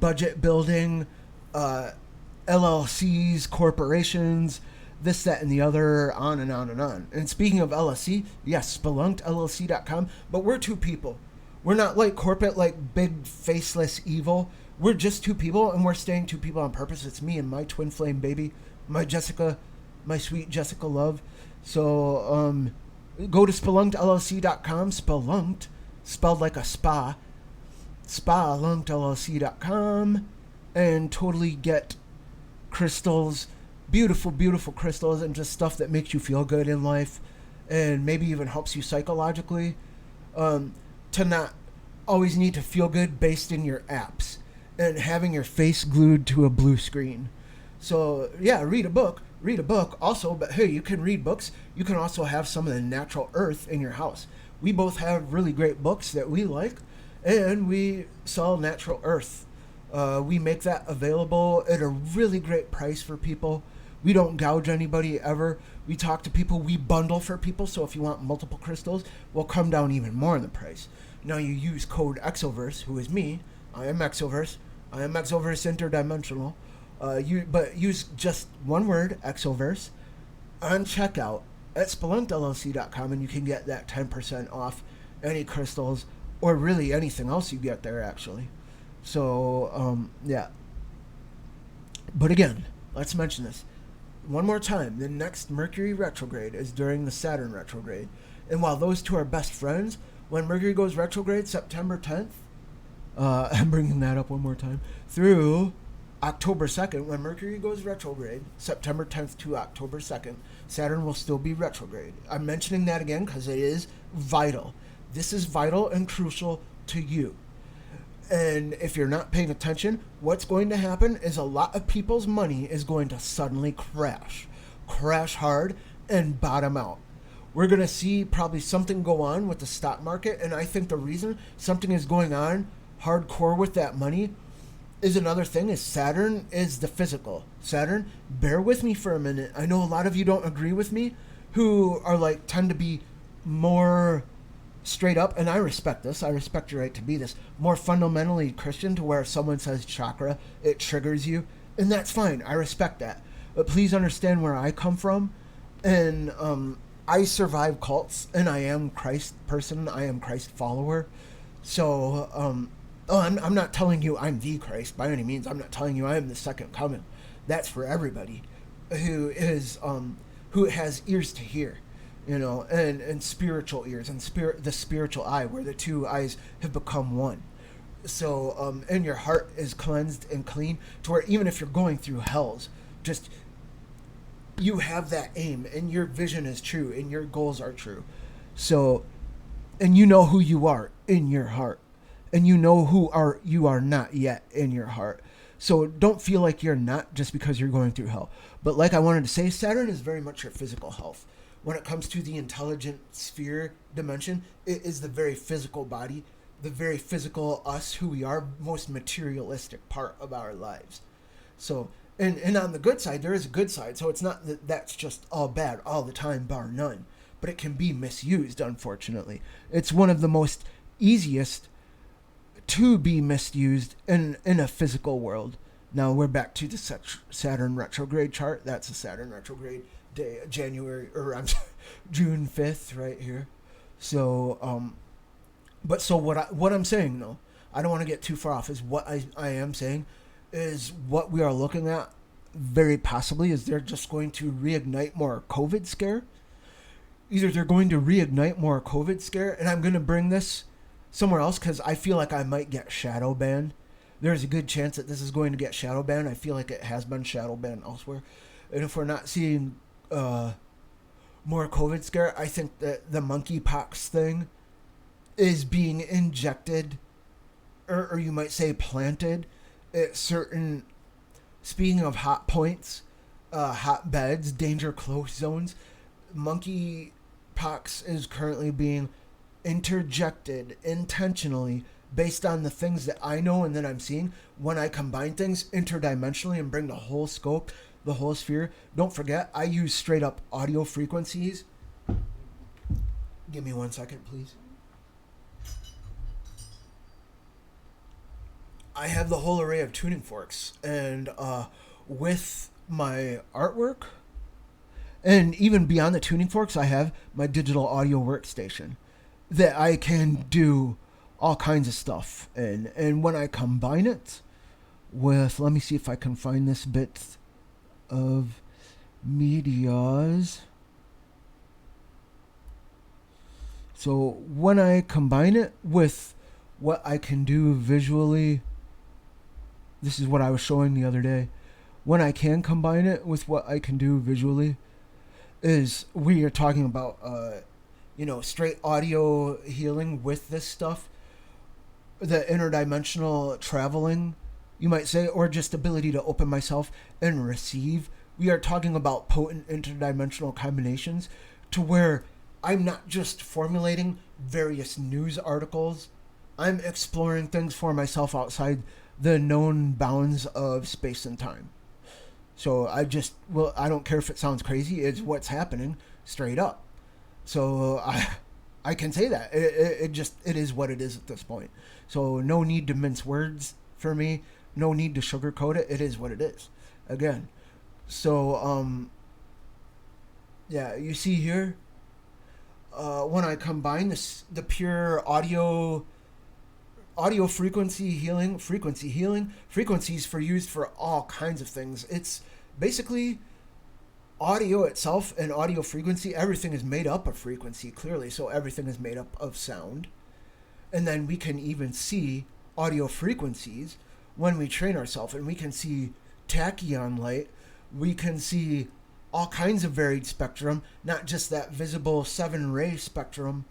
budget building, LLCs, corporations, this, that, and the other, on and on and on. And speaking of LLC, yes, spelunkllc.com, but we're two people. We're not like corporate, like big faceless evil. We're just two people, and we're staying two people on purpose. It's me and my twin flame baby, my Jessica, my sweet Jessica love. So go to spelunkllc.com, spelunked, spelled like a spa, spelunkllc.com, and totally get crystals, beautiful, beautiful crystals, and just stuff that makes you feel good in life, and maybe even helps you psychologically, to not always need to feel good based in your apps and having your face glued to a blue screen. So yeah, read a book also, but hey, you can read books. You can also have some of the natural earth in your house. We both have really great books that we like, and we sell natural earth. We make that available at a really great price for people. We don't gouge anybody ever. We talk to people. We bundle for people. So if you want multiple crystals, we'll come down even more in the price. Now you use code EXOVERSE, who is me. I am EXOVERSE. I am EXOVERSE interdimensional. But use just one word, EXOVERSE, on checkout at spelunkllc.com, and you can get that 10% off any crystals, or really anything else you get there, actually. So, yeah. But again, let's mention this one more time. The next Mercury retrograde is during the Saturn retrograde. And while those two are best friends, when Mercury goes retrograde September 10th, I'm bringing that up one more time, through October 2nd, when Mercury goes retrograde, September 10th to October 2nd, Saturn will still be retrograde. I'm mentioning that again because it is vital. This is vital and crucial to you. And if you're not paying attention, what's going to happen is a lot of people's money is going to suddenly crash hard and bottom out. We're going to see probably something go on with the stock market. And I think the reason something is going on hardcore with that money is another thing is Saturn is the physical. Saturn, bear with me for a minute. I know a lot of you don't agree with me who are like tend to be more straight up, and I respect this. I respect your right to be this. More fundamentally Christian to where if someone says chakra, it triggers you. And that's fine. I respect that. But please understand where I come from. And I survive cults, and I am Christ person. I am Christ follower. So, I'm not telling you I'm the Christ by any means. I'm not telling you I am the second coming. That's for everybody who has ears to hear, and spiritual ears and the spiritual eye, where the two eyes have become one. So, and your heart is cleansed and clean to where even if you're going through hells, just you have that aim and your vision is true and your goals are true. So, and you know who you are in your heart. And you know you are not yet in your heart. So don't feel like you're not just because you're going through hell. But like I wanted to say, Saturn is very much your physical health. When it comes to the intelligent sphere dimension, it is the very physical body, the very physical us, who we are, most materialistic part of our lives. So, and on the good side, there is a good side. So it's not that that's just all bad all the time, bar none. But it can be misused, unfortunately. It's one of the most easiest to be misused in a physical world. Now we're back to the Saturn retrograde chart. That's a Saturn retrograde day, June 5th, right here. So, what I'm saying though, I don't want to get too far off. Is what I am saying is what we are looking at. Very possibly is they're just going to reignite more COVID scare. Either they're going to reignite more COVID scare, and I'm going to bring this somewhere else because I feel like I might get shadow banned. There's a good chance that this is going to get shadow banned. I feel like it has been shadow banned elsewhere. And if we're not seeing more COVID scare, I think that the monkeypox thing is being injected, or you might say planted, at certain, speaking of hot points, hot beds, danger close zones, monkeypox is currently being interjected intentionally based on the things that I know and that I'm seeing. When I combine things interdimensionally and bring the whole scope, the whole sphere, don't forget I use straight up audio frequencies. Give me 1 second, please. I have the whole array of tuning forks, and with my artwork, and even beyond the tuning forks, I have my digital audio workstation that I can do all kinds of stuff. And when I combine it with, let me see if I can find this bit of medias. So when I combine it with what I can do visually, this is what I was showing the other day. When I can combine it with what I can do visually, is we are talking about straight audio healing with this stuff, the interdimensional traveling, you might say, or just ability to open myself and receive. We are talking about potent interdimensional combinations to where I'm not just formulating various news articles. I'm exploring things for myself outside the known bounds of space and time. So I don't care if it sounds crazy. It's what's happening straight up. So I can say that it is what it is at this point. So no need to mince words for me. No need to sugarcoat it. It is what it is. Again. So you see here, when I combine the pure audio audio frequency healing, frequencies for used for all kinds of things. It's basically audio itself and audio frequency. Everything is made up of frequency, clearly, so everything is made up of sound. And then we can even see audio frequencies when we train ourselves, and we can see tachyon light. We can see all kinds of varied spectrum, not just that visible 7-ray spectrum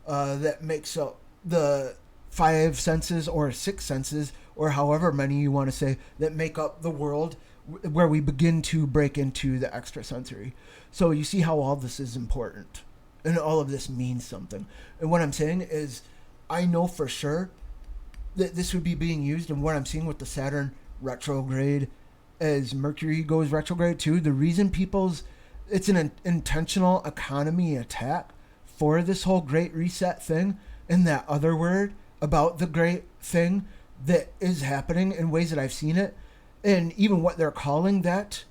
that makes up the 5 senses or 6 senses, or however many you want to say, that make up the world, where we begin to break into the extrasensory. So you see how all this is important, and all of this means something. And what I'm saying is, I know for sure that this would be being used, and what I'm seeing with the Saturn retrograde, as Mercury goes retrograde too, the reason it's an intentional economy attack for this whole Great Reset thing, and that other word about the great thing that is happening in ways that I've seen it, and even what they're calling that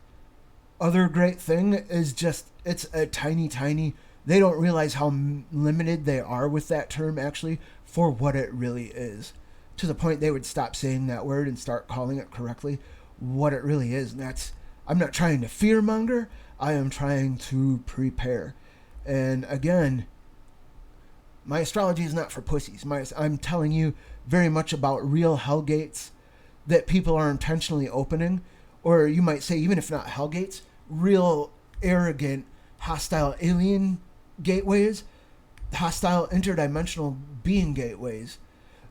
other great thing is just, it's a tiny, they don't realize how limited they are with that term actually for what it really is, to the point they would stop saying that word and start calling it correctly what it really is. And that's, I'm not trying to fearmonger, I am trying to prepare. And again, my astrology is not for pussies. I'm telling you very much about real hell gates that people are intentionally opening, or you might say, even if not hell gates, real arrogant, hostile alien gateways, hostile interdimensional being gateways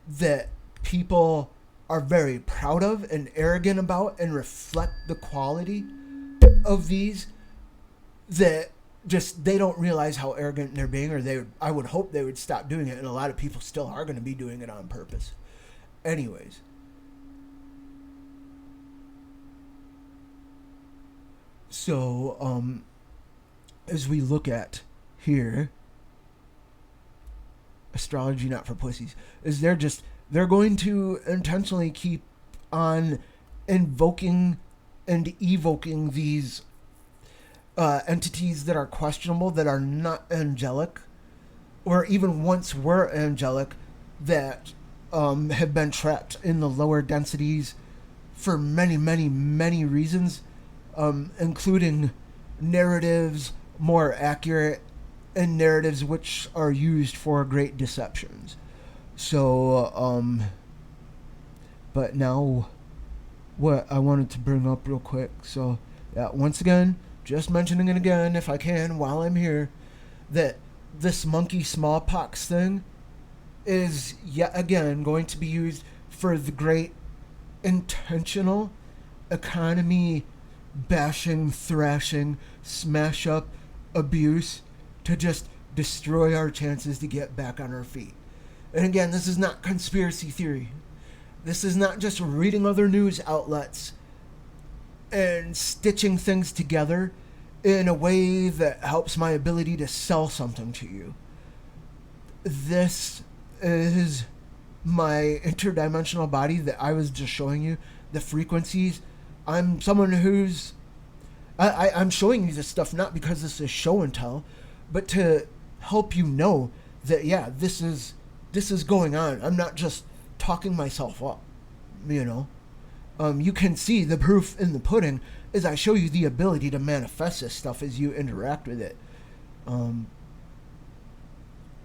that people are very proud of and arrogant about, and reflect the quality of these, that just, they don't realize how arrogant they're being, or I would hope they would stop doing it, and a lot of people still are going to be doing it on purpose. Anyways, so as we look at here, astrology not for pussies, is they're going to intentionally keep on invoking and evoking these entities that are questionable, that are not angelic, or even once were angelic, that have been trapped in the lower densities for many reasons, including narratives more accurate, and narratives which are used for great deceptions. So, but now what I wanted to bring up real quick, so yeah, once again, just mentioning it again if I can while I'm here, that this monkey smallpox thing is yet again going to be used for the great intentional economy bashing, thrashing, smash up, abuse, to just destroy our chances to get back on our feet. And again, this is not conspiracy theory. This is not just reading other news outlets and stitching things together in a way that helps my ability to sell something to you. This is my interdimensional body that I was just showing you, the frequencies. I'm someone who's... I'm showing you this stuff not because this is show and tell, but to help you know that, yeah, this is going on. I'm not just talking myself up, you know. You can see the proof in the pudding as I show you the ability to manifest this stuff as you interact with it. You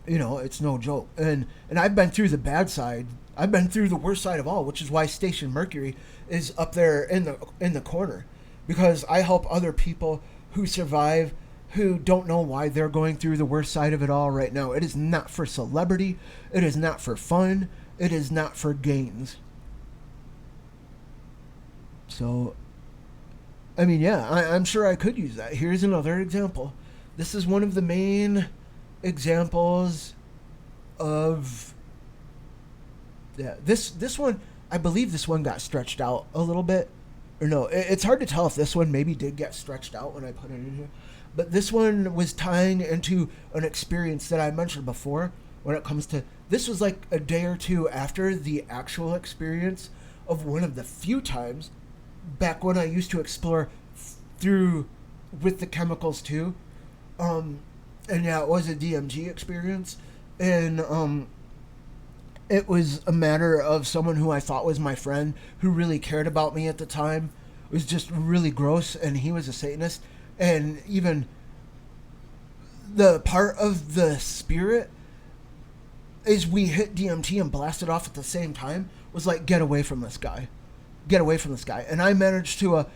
know, it's no joke. And I've been through the bad side. I've been through the worst side of all, which is why Station Mercury is up there in the corner. Because I help other people who survive, who don't know why they're going through the worst side of it all right now. It is not for celebrity. It is not for fun. It is not for gains. So, I mean, yeah, I'm sure I could use that. Here's another example. This is one of the main examples of... Yeah, this one, I believe this one got stretched out a little bit. Or no, it's hard to tell if this one maybe did get stretched out when I put it in here. But this one was tying into an experience that I mentioned before when it comes to... This was like a day or two after the actual experience of one of the few times back when I used to explore through with the chemicals too. And yeah, it was a DMT experience. And It was a matter of someone who I thought was my friend, who really cared about me at the time, was just really gross, and he was a Satanist. And even the part of the spirit is we hit DMT and blasted off at the same time, was like, get away from this guy. Get away from this guy. And I managed to,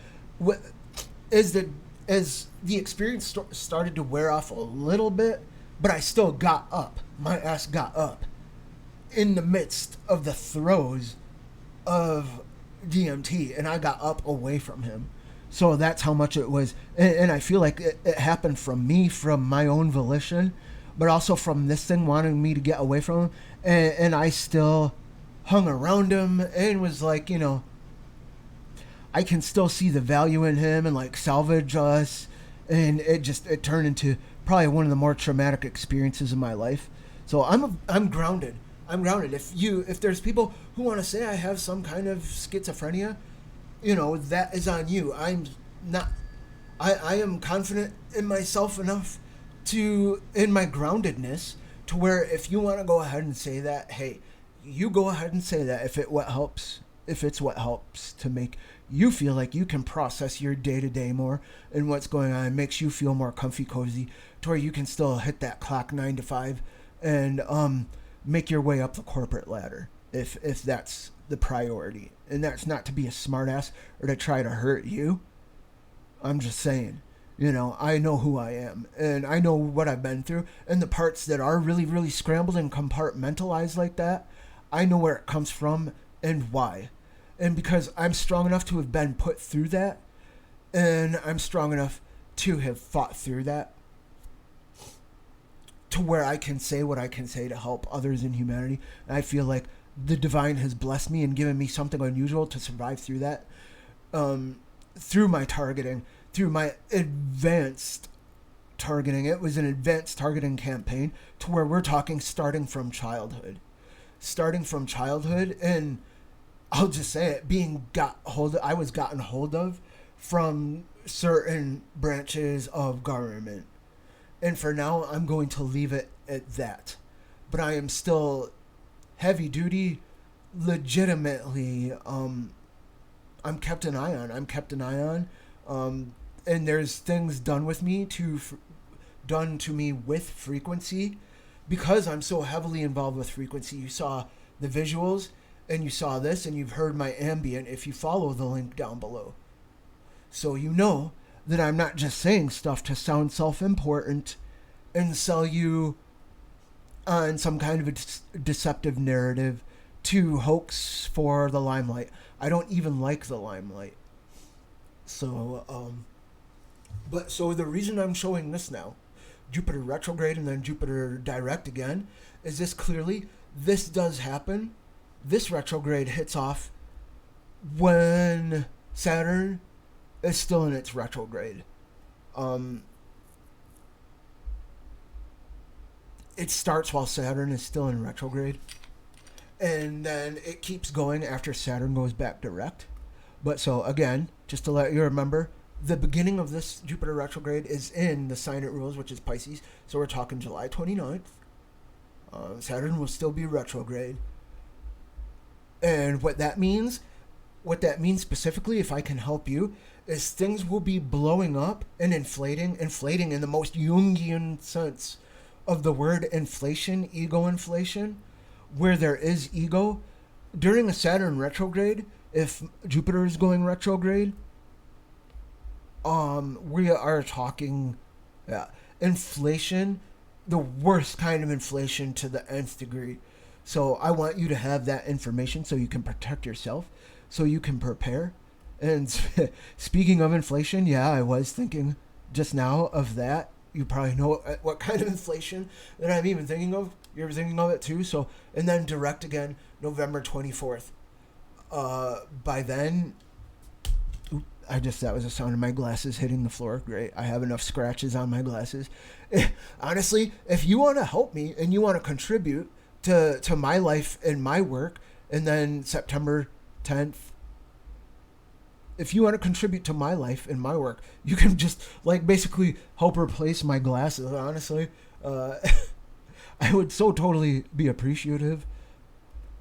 as the experience started to wear off a little bit, but I still got up. My ass got up in the midst of the throes of DMT, and I got up away from him. So that's how much it was. And I feel like it happened from me, from my own volition, but also from this thing wanting me to get away from him. And I still hung around him and was like, I can still see the value in him and like salvage us. And it turned into probably one of the more traumatic experiences of my life. So I'm grounded. I'm grounded. If there's people who want to say I have some kind of schizophrenia, that is on you. I'm not. I am confident in myself enough in my groundedness, to where if you want to go ahead and say that, hey, you go ahead and say that if it's what helps to make you feel like you can process your day-to-day more and what's going on, makes you feel more comfy, cozy, to where you can still hit that clock 9 to 5 and make your way up the corporate ladder if that's the priority. And that's not to be a smartass or to try to hurt you. I'm just saying, I know who I am and I know what I've been through, and the parts that are really, really scrambled and compartmentalized like that, I know where it comes from and why. And because I'm strong enough to have been put through that, and I'm strong enough to have fought through that, to where I can say what I can say to help others in humanity. And I feel like the divine has blessed me and given me something unusual to survive through that, through my targeting, through my advanced targeting. It was an advanced targeting campaign, to where we're talking starting from childhood, and I'll just say it, I was gotten hold of from certain branches of government. And for now, I'm going to leave it at that. But I am still heavy duty, legitimately, I'm kept an eye on. And there's things done to me with frequency, because I'm so heavily involved with frequency. You saw the visuals, and you saw this, and you've heard my ambient if you follow the link down below. So you know that I'm not just saying stuff to sound self-important and sell you on some kind of a deceptive narrative to hoax for the limelight. I don't even like the limelight. So, so the reason I'm showing this now, Jupiter retrograde and then Jupiter direct again, is this does happen. This retrograde hits off when Saturn is still in its retrograde. It starts while Saturn is still in retrograde, and then it keeps going after Saturn goes back direct. But so again, just to let you remember, the beginning of this Jupiter retrograde is in the sign it rules, which is Pisces. So we're talking July 29th. Saturn will still be retrograde. And what that means specifically, if I can help you, is things will be blowing up and inflating in the most Jungian sense of the word inflation, ego inflation, where there is ego. During a Saturn retrograde, if Jupiter is going retrograde, we are talking inflation, the worst kind of inflation to the nth degree. So I want you to have that information so you can protect yourself, so you can prepare. And speaking of inflation, I was thinking just now of that. You probably know what kind of inflation that I'm even thinking of. You're thinking of it too. So, and then direct again, November 24th. By then, that was the sound of my glasses hitting the floor. Great. I have enough scratches on my glasses. Honestly, if you want to help me and you want to contribute to my life and my work, and then September 10th, if you want to contribute to my life and my work, you can just basically help replace my glasses. Honestly, I would so totally be appreciative.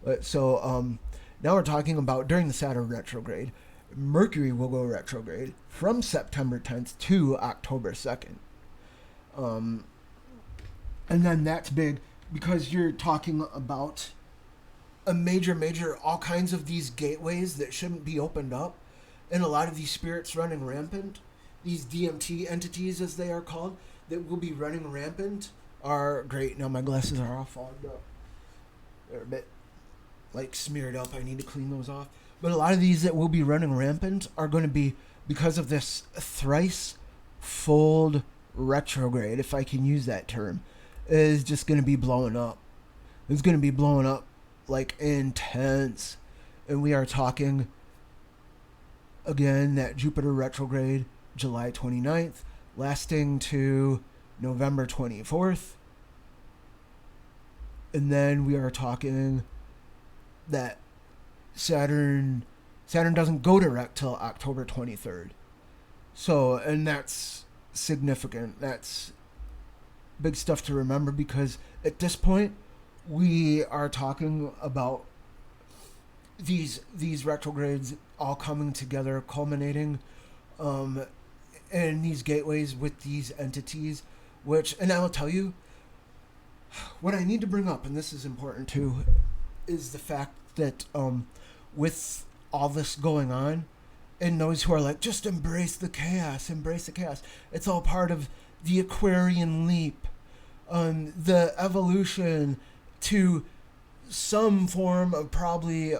Now we're talking about during the Saturn retrograde. Mercury will go retrograde from September 10th to October 2nd. And then that's big because you're talking about a major, all kinds of these gateways that shouldn't be opened up, and a lot of these spirits running rampant, these DMT entities as they are called, that will be running rampant are great. Now my glasses are all fogged up. They're a bit like smeared up. I need to clean those off. But a lot of these that will be running rampant are going to be because of this thrice fold retrograde, if I can use that term, is just going to be blowing up. It's going to be blowing up like intense. And we are talking again that Jupiter retrograde July 29th lasting to November 24th. And then we are talking that Saturn doesn't go direct till October 23rd. So, and that's significant. That's big stuff to remember because at this point we are talking about these retrogrades all coming together, culminating in these gateways with these entities, which, and I will tell you, what I need to bring up, and this is important too, is the fact that with all this going on, and those who are like, just embrace the chaos, it's all part of the Aquarian leap, the evolution to some form of probably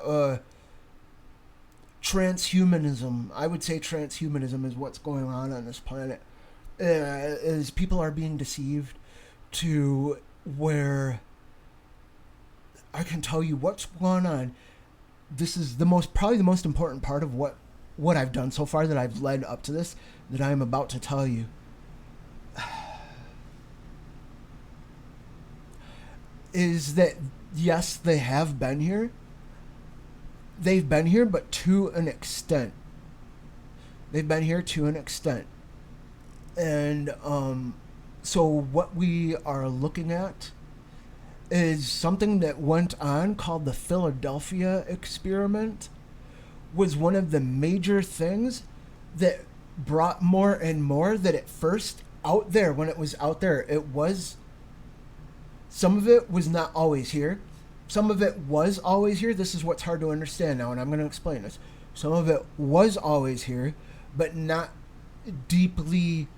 transhumanism. I would say transhumanism is what's going on this planet. Is people are being deceived to where I can tell you what's going on. This is probably the most important part of what I've done so far, that I've led up to this, that I'm about to tell you. Is that, yes, they have been here. They've been here, but to an extent. They've been here to an extent. And so what we are looking at is something that went on called the Philadelphia experiment. Was one of the major things that brought more and more, that at first out there, when it was out there, it was, some of it was not always here. Some of it was always here. This is what's hard to understand now, and I'm going to explain this. Some of it was always here, but not deeply,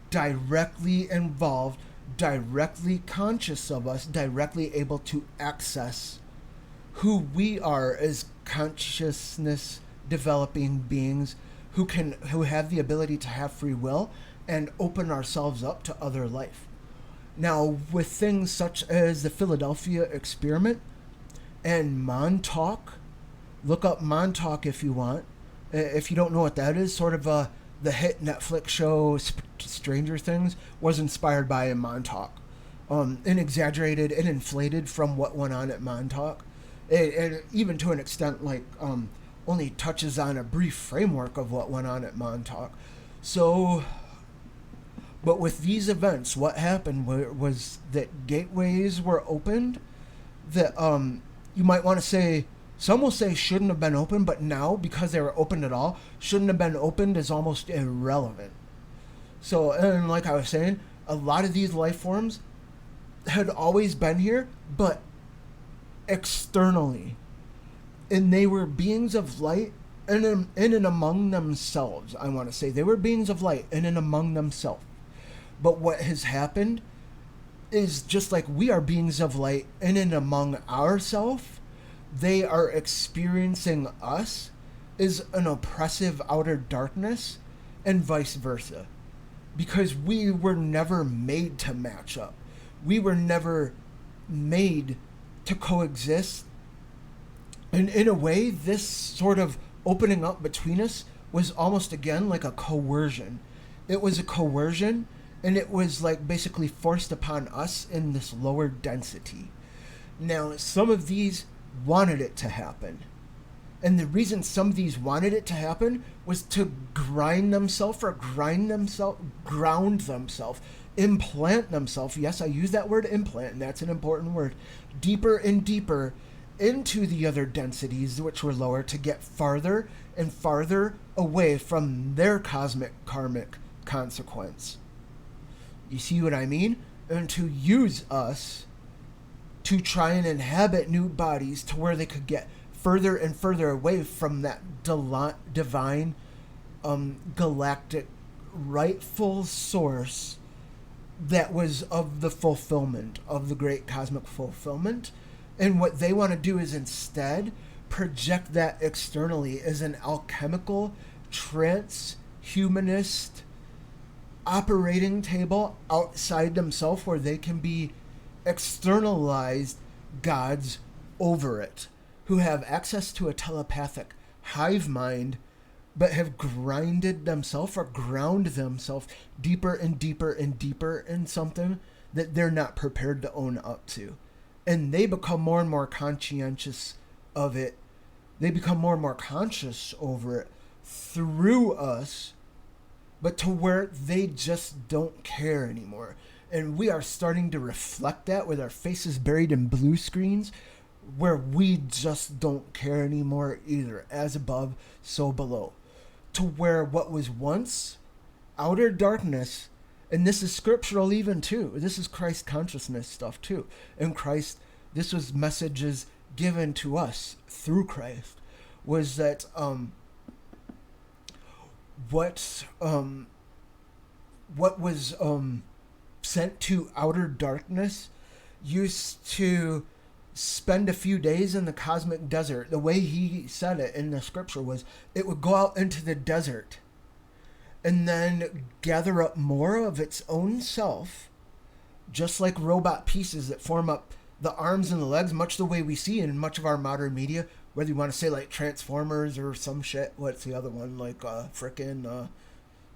directly involved, directly conscious of us, directly able to access who we are as consciousness developing beings who have the ability to have free will and open ourselves up to other life. Now, with things such as the Philadelphia experiment and Montauk, look up Montauk if you want. If you don't know what that is, sort of the hit Netflix show Stranger Things was inspired by Montauk, and exaggerated and inflated from what went on at Montauk. It even to an extent like only touches on a brief framework of what went on at Montauk. So, but with these events, what happened was that gateways were opened that you might want to say, some will say shouldn't have been opened, but now, because they were opened at all, shouldn't have been opened is almost irrelevant. So, and like I was saying, a lot of these life forms had always been here, but externally. And they were beings of light in and among themselves, I want to say. They were beings of light in and among themselves. But what has happened is, just like we are beings of light in and among ourselves, they are experiencing us as an oppressive outer darkness, and vice versa. Because we were never made to match up. We were never made to coexist. And in a way, this sort of opening up between us was almost, again, like a coercion. It was a coercion, and it was like basically forced upon us in this lower density. Now, some of these wanted it to happen. And the reason some of these wanted it to happen was to ground themselves, implant themselves. Yes, I use that word implant, and that's an important word. Deeper and deeper into the other densities, which were lower, to get farther and farther away from their cosmic karmic consequence. You see what I mean? And to use us to try and inhabit new bodies to where they could get further and further away from that divine, galactic, rightful source that was of the fulfillment, of the great cosmic fulfillment. And what they want to do is instead project that externally as an alchemical, transhumanist operating table outside themselves where they can be externalized gods over it, who have access to a telepathic hive mind, but have grinded themselves or ground themselves deeper and deeper and deeper in something that they're not prepared to own up to. And they become more and more conscientious of it. They become more and more conscious over it through us, but to where they just don't care anymore. And we are starting to reflect that with our faces buried in blue screens, where we just don't care anymore either. As above, so below. To where what was once outer darkness, and this is scriptural even too, this is Christ consciousness stuff too. In Christ, this was messages given to us through Christ, was that what was sent to outer darkness used to spend a few days in the cosmic desert. The way he said it in the scripture was it would go out into the desert and then gather up more of its own self, just like robot pieces that form up the arms and the legs, much the way we see in much of our modern media, whether you want to say like Transformers or some shit. What's the other one? Like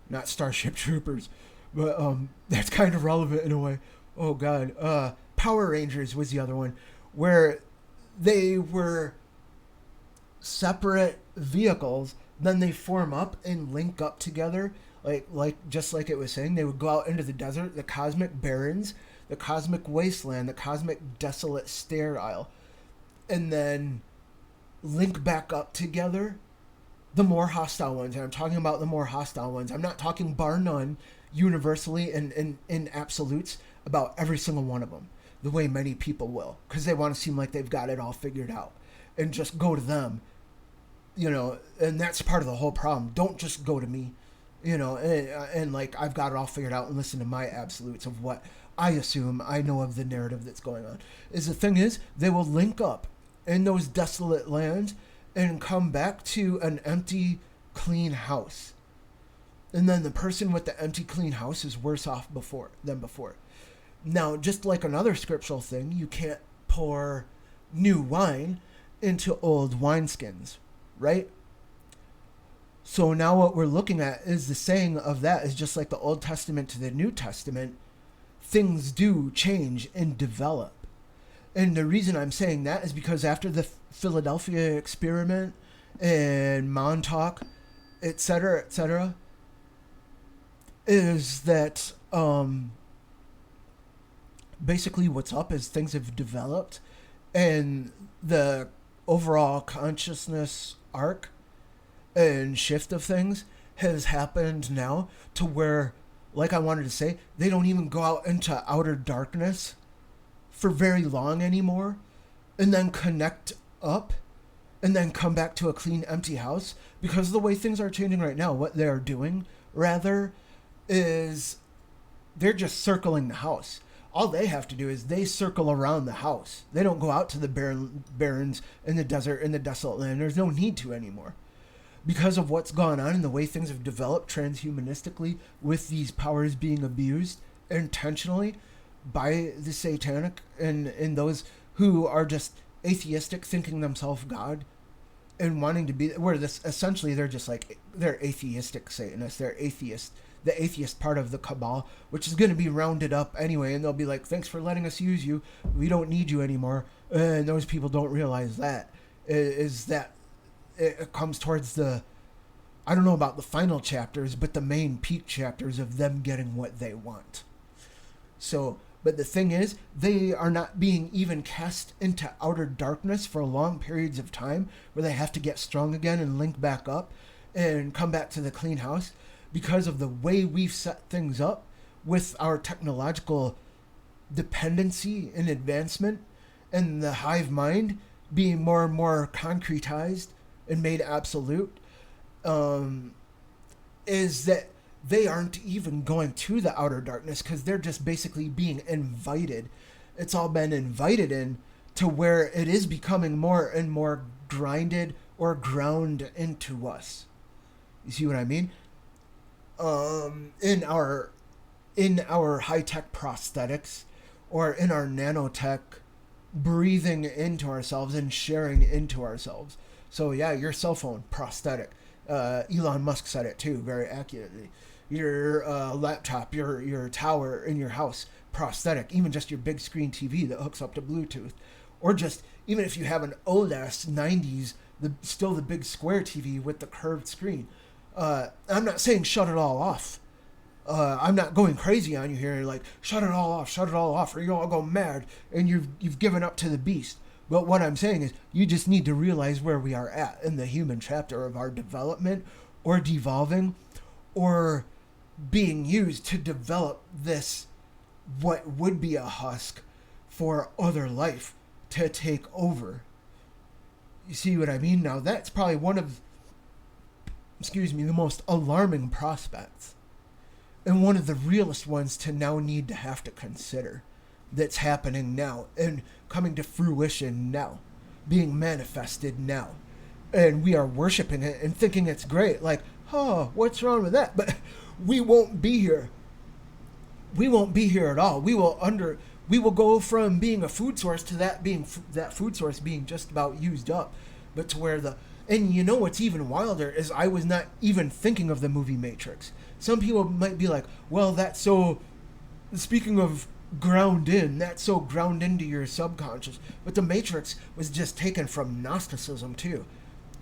not Starship Troopers, but that's kind of relevant in a way. Oh God, Power Rangers was the other one, where they were separate vehicles, then they form up and link up together, like just like it was saying. They would go out into the desert, the cosmic barrens, the cosmic wasteland, the cosmic desolate sterile, and then link back up together the more hostile ones. And I'm talking about the more hostile ones. I'm not talking bar none, universally and in absolutes, about every single one of them, the way many people will, because they want to seem like they've got it all figured out and just go to them, and that's part of the whole problem. Don't just go to me, and like I've got it all figured out and listen to my absolutes of what I assume I know of the narrative that's going on. The thing is, they will link up in those desolate lands and come back to an empty, clean house. And then the person with the empty, clean house is worse off than before. Now, just like another scriptural thing, you can't pour new wine into old wineskins, right? So now what we're looking at is the saying of that is just like the Old Testament to the New Testament. Things do change and develop. And the reason I'm saying that is because after the Philadelphia experiment and Montauk, etc., is that basically what's up is things have developed, and the overall consciousness arc and shift of things has happened now to where, like I wanted to say, they don't even go out into outer darkness for very long anymore and then connect up and then come back to a clean, empty house. Because the way things are changing right now, what they're doing rather is they're just circling the house. All they have to do is they circle around the house. They don't go out to the barrens in the desert, in the desolate land. There's no need to anymore. Because of what's gone on and the way things have developed transhumanistically, with these powers being abused intentionally by the satanic and those who are just atheistic, thinking themselves God and wanting to be, where this essentially they're just like, they're atheistic Satanists. They're atheist, the atheist part of the cabal, which is going to be rounded up anyway, and they'll be like, thanks for letting us use you, we don't need you anymore. And those people don't realize that it comes towards the, I don't know about the final chapters, but the main peak chapters of them getting what they want. So But the thing is, they are not being even cast into outer darkness for long periods of time where they have to get strong again and link back up and come back to the clean house because of the way we've set things up with our technological dependency and advancement and the hive mind being more and more concretized and made absolute, is that they aren't even going to the outer darkness because they're just basically being invited. It's all been invited in to where it is becoming more and more grinded or ground into us. You see what I mean? In our high-tech prosthetics or in our nanotech breathing into ourselves and sharing into ourselves. So yeah, your cell phone, prosthetic. Elon Musk said it too, very accurately. Your laptop, your tower in your house, prosthetic. Even just your big screen TV that hooks up to Bluetooth. Or just, even if you have an old-ass 90s, still the big square TV with the curved screen. I'm not saying shut it all off. I'm not going crazy on you here, like, shut it all off, or you'll all go mad, and you've given up to the beast. But what I'm saying is, you just need to realize where we are at in the human chapter of our development, or devolving, or being used to develop this, what would be a husk for other life to take over. You see what I mean? Now, that's probably one of, the most alarming prospects. And one of the realest ones to now need to have to consider that's happening now and coming to fruition now, being manifested now. And we are worshiping it and thinking it's great. Like, oh, what's wrong with that? But we won't be here. We won't be here at all. We will go from being a food source to that food source being just about used up. But to where and you know what's even wilder is I was not even thinking of the movie Matrix. Some people might be like, well, that's so, speaking of ground in, that's so ground into your subconscious. But the Matrix was just taken from Gnosticism too,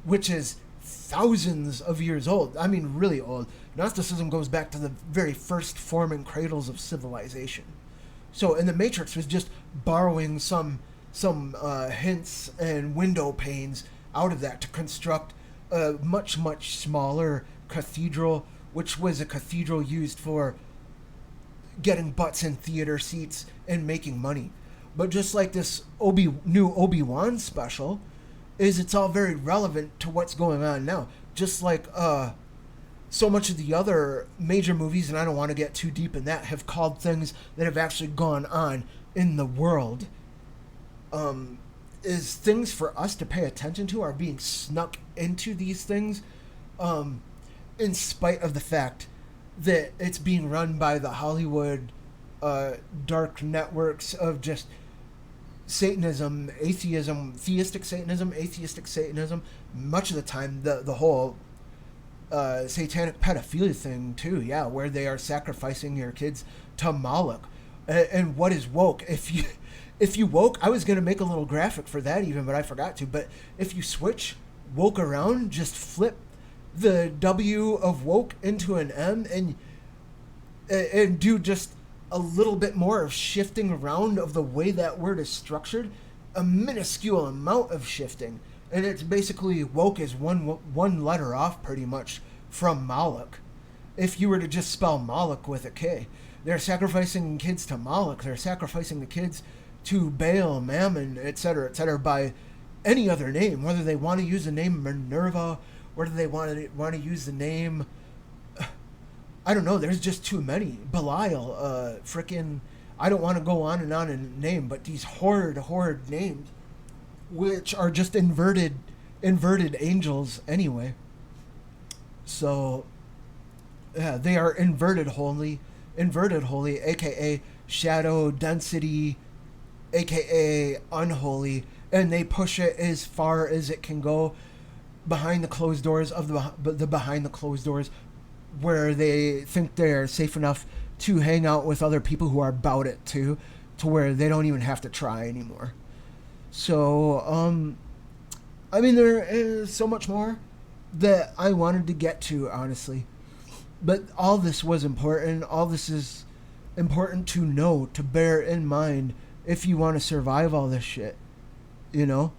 which is thousands of years old. I mean, really old. Gnosticism goes back to the very first forming cradles of civilization. So, and the Matrix was just borrowing some hints and window panes out of that to construct a much, much smaller cathedral, which was a cathedral used for getting butts in theater seats and making money. But just like this new Obi-Wan special, it's all very relevant to what's going on now. Just like so much of the other major movies, and I don't want to get too deep in that, have called things that have actually gone on in the world, is things for us to pay attention to are being snuck into these things, in spite of the fact that it's being run by the Hollywood dark networks of just Satanism, atheism, theistic Satanism. Much of the time, the whole satanic pedophilia thing too, yeah, where they are sacrificing your kids to Moloch. And what is woke? If you woke, I was going to make a little graphic for that even, but I forgot to. But if you switch woke around, just flip the W of woke into an M and do just a little bit more of shifting around of the way that word is structured, a minuscule amount of shifting. And it's basically woke is one letter off pretty much from Moloch. If you were to just spell Moloch with a K. They're sacrificing kids to Moloch. They're sacrificing the kids to Baal, Mammon, etc., by any other name, whether they want to use the name Minerva, whether they want to use the name, I don't know, there's just too many. Belial, frickin', I don't want to go on in name, but these horrid names, which are just inverted angels anyway. So, yeah, they are inverted holy, aka shadow density, aka unholy, and they push it as far as it can go behind the closed doors of the behind the closed doors, where they think they're safe enough to hang out with other people who are about it too, to where they don't even have to try anymore. So, I mean, there is so much more that I wanted to get to, honestly. But all this was important. All this is important to know, to bear in mind if you want to survive all this shit, you know?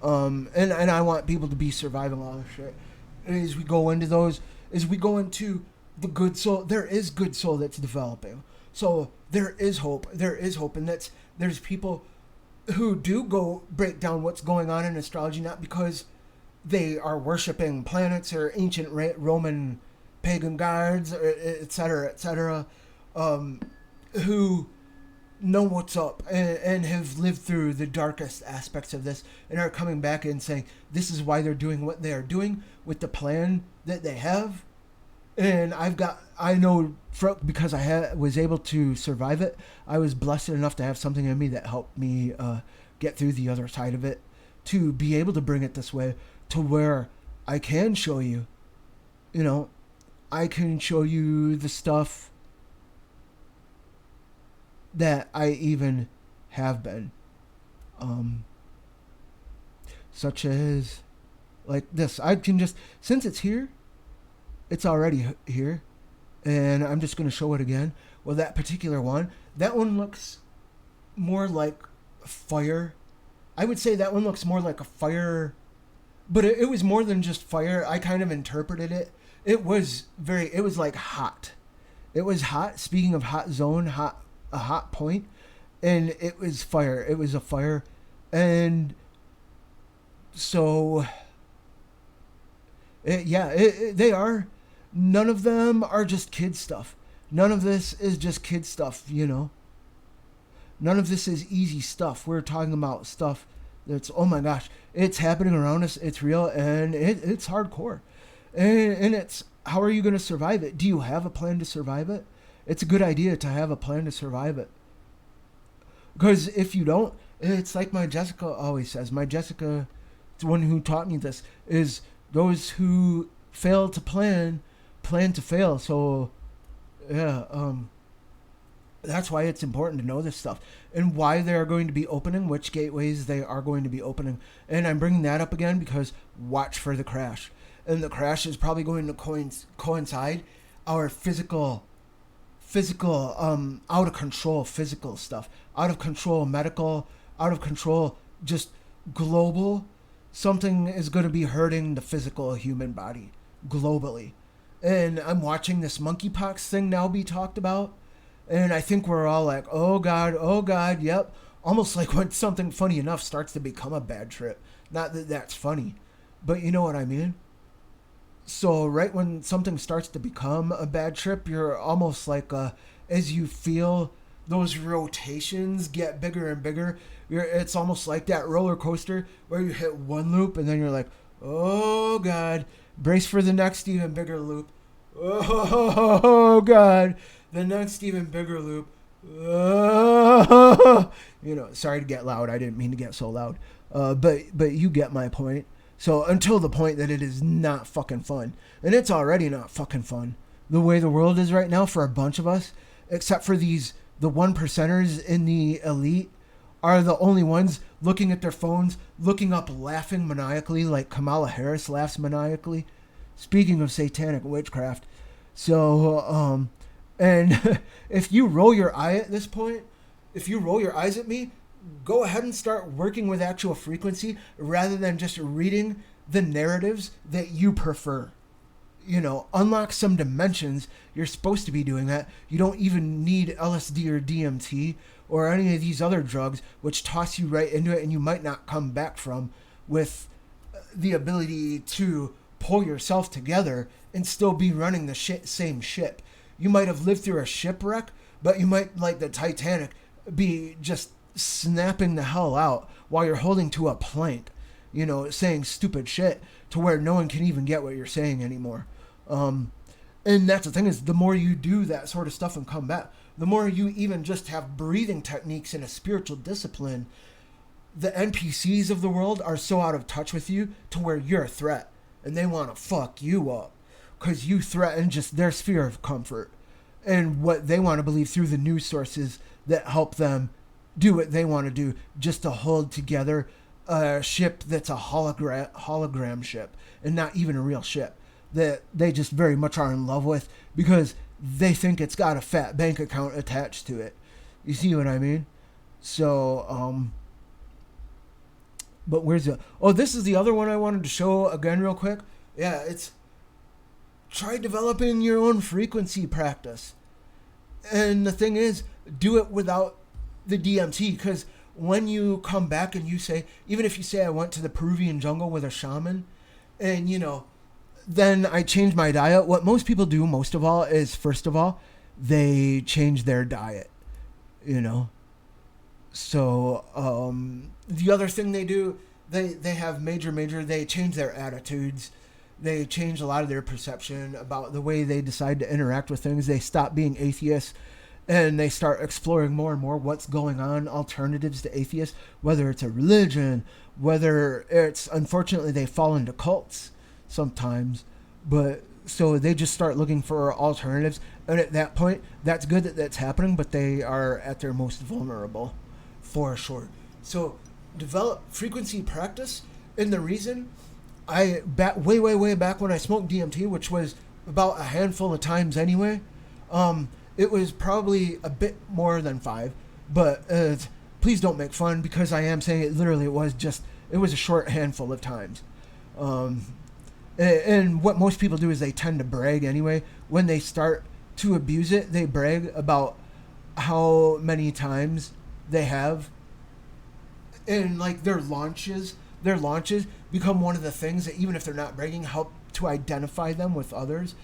And I want people to be surviving all this shit. As we go into those, as we go into the good soul, there is good soul that's developing. So there is hope. There is hope. And there's people who do go break down what's going on in astrology, not because they are worshiping planets or ancient Roman pagan gods, et cetera, who know what's up and have lived through the darkest aspects of this and are coming back and saying this is why they're doing what they are doing with the plan that they have. And I know because I was able to survive it, I was blessed enough to have something in me that helped me get through the other side of it, to be able to bring it this way to where I can show you, I can show you the stuff that I even have been. Such as like this. I can just, since it's here, it's already here, and I'm just going to show it again. Well, that particular one, that one looks more like fire. I would say that one looks more like a fire, but it was more than just fire. I kind of interpreted it. It was like hot. It was hot. Speaking of hot zone, a hot point, and it was fire. It was a fire, and so they are. None of them are just kid stuff. None of this is just kid stuff, None of this is easy stuff. We're talking about stuff that's, oh my gosh, it's happening around us. It's real, and it's hardcore. And it's, how are you going to survive it? Do you have a plan to survive it? It's a good idea to have a plan to survive it. Because if you don't, it's like my Jessica always says. My Jessica, the one who taught me this, is those who fail to plan to fail. So, yeah, that's why it's important to know this stuff and why they are going to be opening, which gateways they are going to be opening. And I'm bringing that up again because watch for the crash. And the crash is probably going to coincide our physical, out of control physical stuff, out of control medical, out of control just global. Something is going to be hurting the physical human body globally. And I'm watching this monkeypox thing now be talked about. And I think we're all like, oh God, yep. Almost like when something funny enough starts to become a bad trip. Not that that's funny, but you know what I mean? So right when something starts to become a bad trip, you're almost like, as you feel those rotations get bigger and bigger, it's almost like that roller coaster where you hit one loop and then you're like, oh God, brace for the next even bigger loop. Oh God, the next even bigger loop. Sorry to get loud. I didn't mean to get so loud. But you get my point. So until the point that it is not fucking fun. And it's already not fucking fun. The way the world is right now for a bunch of us, except for the 1%ers in the elite, are the only ones looking at their phones, looking up, laughing maniacally like Kamala Harris laughs maniacally. Speaking of satanic witchcraft. So, and if you roll your eye at this point, if you roll your eyes at me, go ahead and start working with actual frequency rather than just reading the narratives that you prefer. Unlock some dimensions. You're supposed to be doing that. You don't even need LSD or DMT or any of these other drugs, which toss you right into it and you might not come back from, with the ability to pull yourself together and still be running the same ship. You might have lived through a shipwreck, but you might, like the Titanic, be just snapping the hell out while you're holding to a plank, saying stupid shit to where no one can even get what you're saying anymore. And that's the thing, is the more you do that sort of stuff and come back, the more you even just have breathing techniques and a spiritual discipline, the NPCs of the world are so out of touch with you to where you're a threat and they want to fuck you up because you threaten just their sphere of comfort and what they want to believe through the news sources that help them do what they want to do, just to hold together a ship that's a hologram ship and not even a real ship that they just very much are in love with because they think it's got a fat bank account attached to it. You see what I mean? So, but where's the... Oh, this is the other one I wanted to show again real quick. Yeah, it's... Try developing your own frequency practice. And the thing is, do it without the DMT, because when you come back and you say, even if you say I went to the Peruvian jungle with a shaman, and then I changed my diet, what most people do most of all is, first of all, they change their diet, So the other thing they do, they have they change their attitudes. They change a lot of their perception about the way they decide to interact with things. They stop being atheists and they start exploring more and more what's going on, alternatives to atheists, whether it's a religion, whether it's, unfortunately, they fall into cults sometimes. But so they just start looking for alternatives. And at that point, that's good that that's happening, but they are at their most vulnerable, for sure. So develop frequency practice. And the reason way back when I smoked DMT, which was about a handful of times anyway, it was probably a bit more than 5, but please don't make fun, because I am saying it literally. It was a short handful of times. And what most people do is they tend to brag anyway. When they start to abuse it, they brag about how many times they have. And like their launches become one of the things that, even if they're not bragging, help to identify them with others.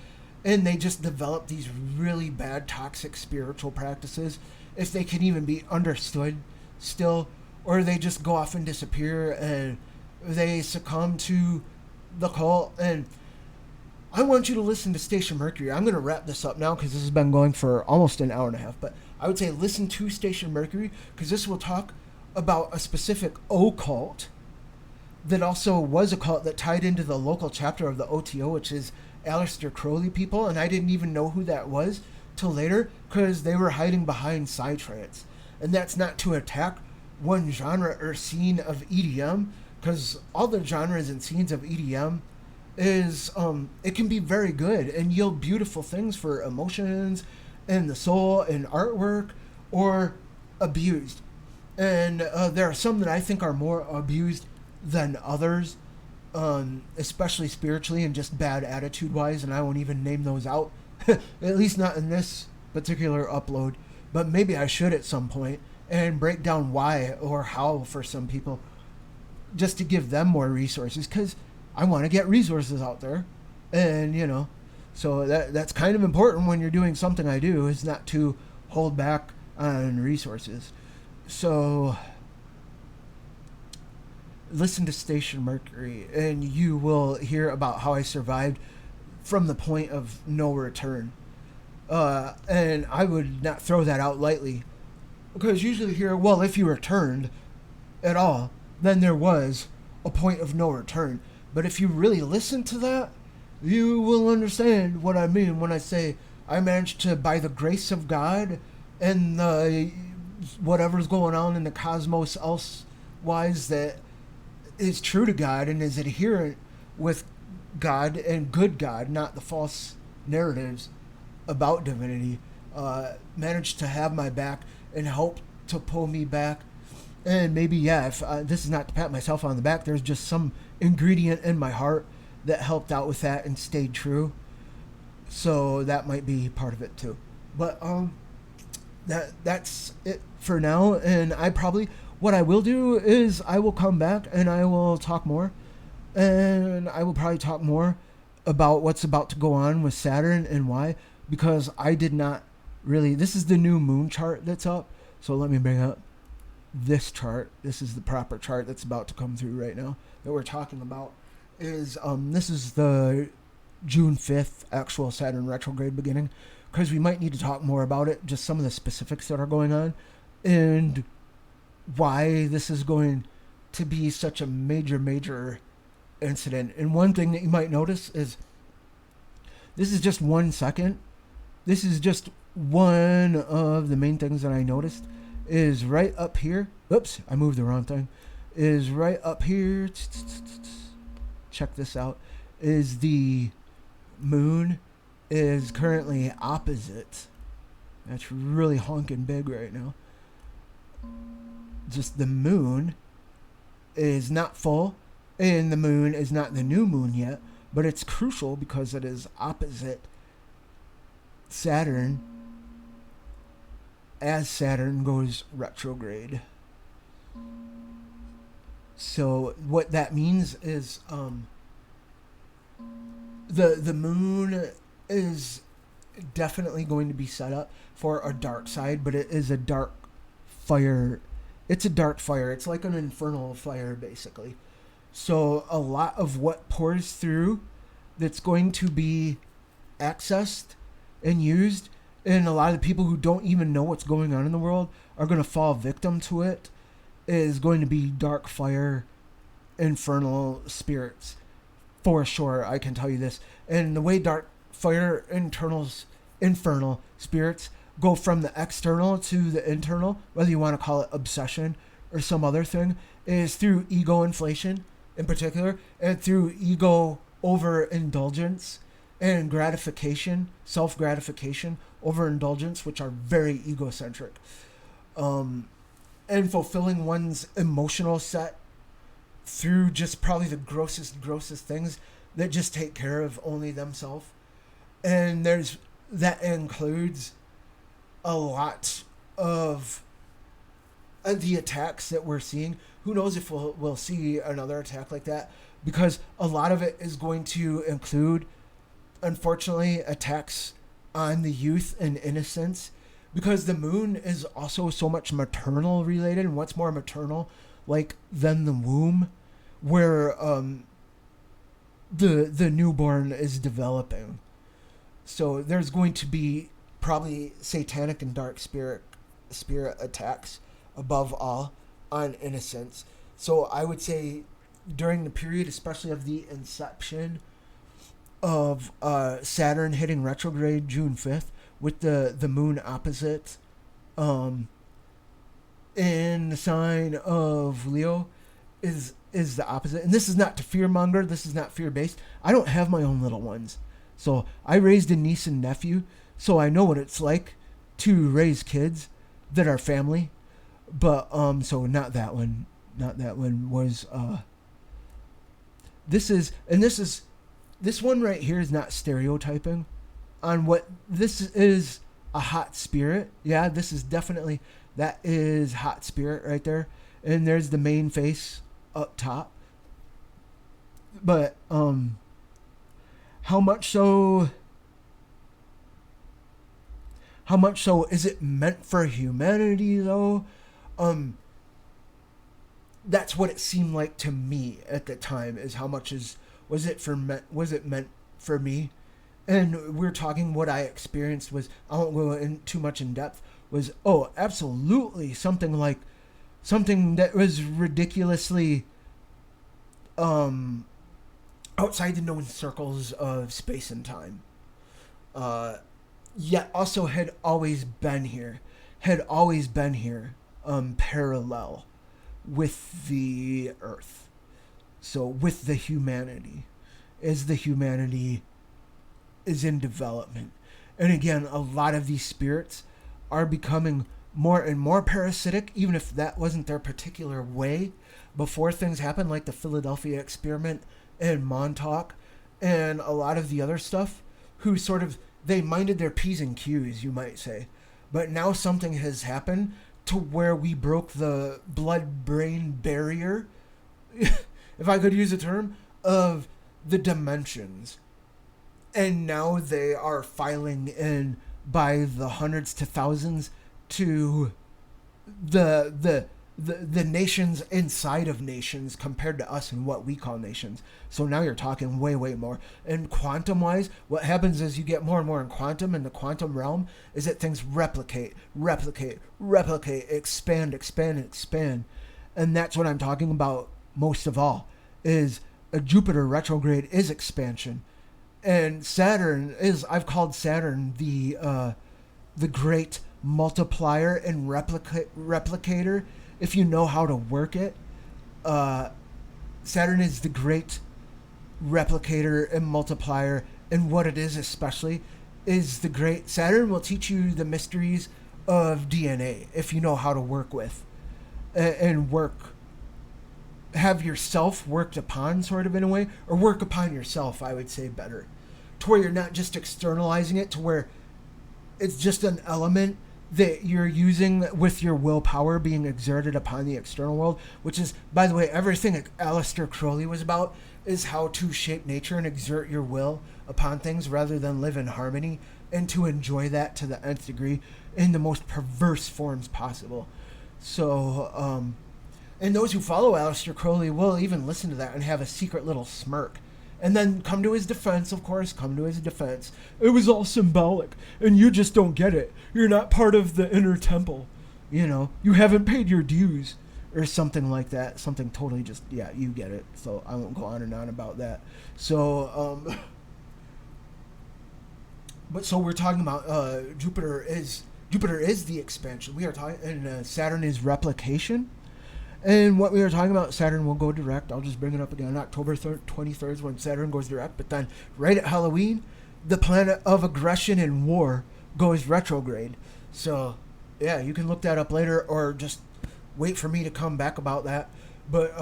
And they just develop these really bad, toxic spiritual practices, if they can even be understood still, or they just go off and disappear and they succumb to the cult. And I want you to listen to Station Mercury. I'm going to wrap this up now because this has been going for almost an hour and a half, but I would say listen to Station Mercury, because this will talk about a specific occult that also was a cult that tied into the local chapter of the OTO, which is Aleister Crowley people, and I didn't even know who that was till later, because they were hiding behind psytrance. And that's not to attack one genre or scene of EDM, because all the genres and scenes of EDM is it can be very good and yield beautiful things for emotions and the soul and artwork, or abused. And there are some that I think are more abused than others, especially spiritually and just bad attitude wise, and I won't even name those out at least not in this particular upload, but maybe I should at some point, and break down why or how for some people, just to give them more resources, because I want to get resources out there. And so that's kind of important when you're doing something I do, is not to hold back on resources. So listen to Station Mercury, and you will hear about how I survived from the point of no return. And I would not throw that out lightly, because usually here, well, if you returned at all, then there was a point of no return. But if you really listen to that, you will understand what I mean when I say I managed to, by the grace of God and whatever's going on in the cosmos elsewise that is true to God and is adherent with God and good God, not the false narratives about divinity, managed to have my back and help to pull me back. And maybe, if this is not to pat myself on the back, there's just some ingredient in my heart that helped out with that and stayed true. So that might be part of it too. But that's it for now. And what I will do is I will come back and I will talk more. And I will probably talk more about what's about to go on with Saturn and why. Because I did not really... This is the new moon chart that's up. So let me bring up this chart. This is the proper chart that's about to come through right now that we're talking about. This is the June 5th actual Saturn retrograde beginning, because we might need to talk more about it, just some of the specifics that are going on and why this is going to be such a major incident. And one thing that you might notice is this is just 1 second. This is just one of the main things that I noticed is right up here. Oops, I moved the wrong thing. Is right up here. Check this out. Is the moon is currently opposite. That's really honking big right now. Just the moon is not full, and the moon is not the new moon yet, but it's crucial because it is opposite Saturn as Saturn goes retrograde. So what that means is the moon is definitely going to be set up for a dark side, but it is a dark fire. It's a dark fire. It's like an infernal fire, basically. So a lot of what pours through that's going to be accessed and used, and a lot of the people who don't even know what's going on in the world are going to fall victim to it, is going to be dark fire, infernal spirits. For sure, I can tell you this. And the way dark fire, infernal spirits go from the external to the internal, whether you want to call it obsession or some other thing, is through ego inflation in particular, and through ego overindulgence and gratification, self-gratification, overindulgence, which are very egocentric. And fulfilling one's emotional set through just probably the grossest things that just take care of only themselves. And that includes a lot of the attacks that we're seeing. Who knows if we'll see another attack like that, because a lot of it is going to include, unfortunately, attacks on the youth and innocence, because the moon is also so much maternal related. And what's more maternal like than the womb, where the newborn is developing. So there's going to be probably satanic and dark spirit attacks above all on innocence. So I would say during the period, especially of the inception of Saturn hitting retrograde June 5th with the moon opposite in the sign of Leo is the opposite. And this is not to fearmonger, this is not fear-based. I don't have my own little ones. So I raised a niece and nephew, so I know what it's like to raise kids that are family. But so not that one was this one right here is not stereotyping on what this is. A hot spirit. Yeah, this is definitely, that is hot spirit right there. And there's the main face up top. But how much so is it meant for humanity though? That's what it seemed like to me at the time, is how much was it meant for me? And we're talking what I experienced was, I won't go in too much in depth, was absolutely something that was ridiculously outside the known circles of space and time. Yet also had always been here, parallel with the Earth. So with the humanity, as the humanity is in development. And again, a lot of these spirits are becoming more and more parasitic, even if that wasn't their particular way before things happened, like the Philadelphia experiment and Montauk and a lot of the other stuff, who sort of, they minded their P's and Q's, you might say. But now something has happened to where we broke the blood-brain barrier, if I could use a term, of the dimensions. And now they are filing in by the hundreds to thousands to the nations inside of nations compared to us and what we call nations. So now you're talking way more. And quantum-wise, what happens is you get more and more in quantum, in the quantum realm, is that things replicate, expand. And that's what I'm talking about most of all, is a Jupiter retrograde is expansion. And Saturn is, I've called Saturn the great multiplier and replicator. If you know how to work it, Saturn is the great replicator and multiplier. And what it is especially is the great Saturn will teach you the mysteries of DNA if you know how to work with and have yourself worked upon, sort of, in a way, or work upon yourself, I would say, better, to where you're not just externalizing it, to where it's just an element that you're using with your willpower being exerted upon the external world, which is, by the way, everything Aleister Crowley was about is how to shape nature and exert your will upon things rather than live in harmony, and to enjoy that to the nth degree in the most perverse forms possible. So, and those who follow Aleister Crowley will even listen to that and have a secret little smirk. And then come to his defense, of course, It was all symbolic, and you just don't get it. You're not part of the inner temple. You haven't paid your dues, or something like that. Something totally just, yeah, you get it. So I won't go on and on about that. So, so we're talking about Jupiter is the expansion. We are talking, and Saturn is replication. And what we were talking about, Saturn will go direct. I'll just bring it up again. October 23rd is when Saturn goes direct. But then right at Halloween, the planet of aggression and war goes retrograde. So, yeah, you can look that up later or just wait for me to come back about that. But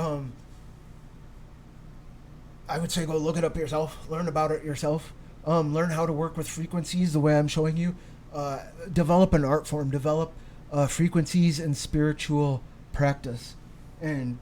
I would say go look it up yourself. Learn about it yourself. Learn how to work with frequencies the way I'm showing you. Develop an art form. Develop frequencies and spiritual practice. And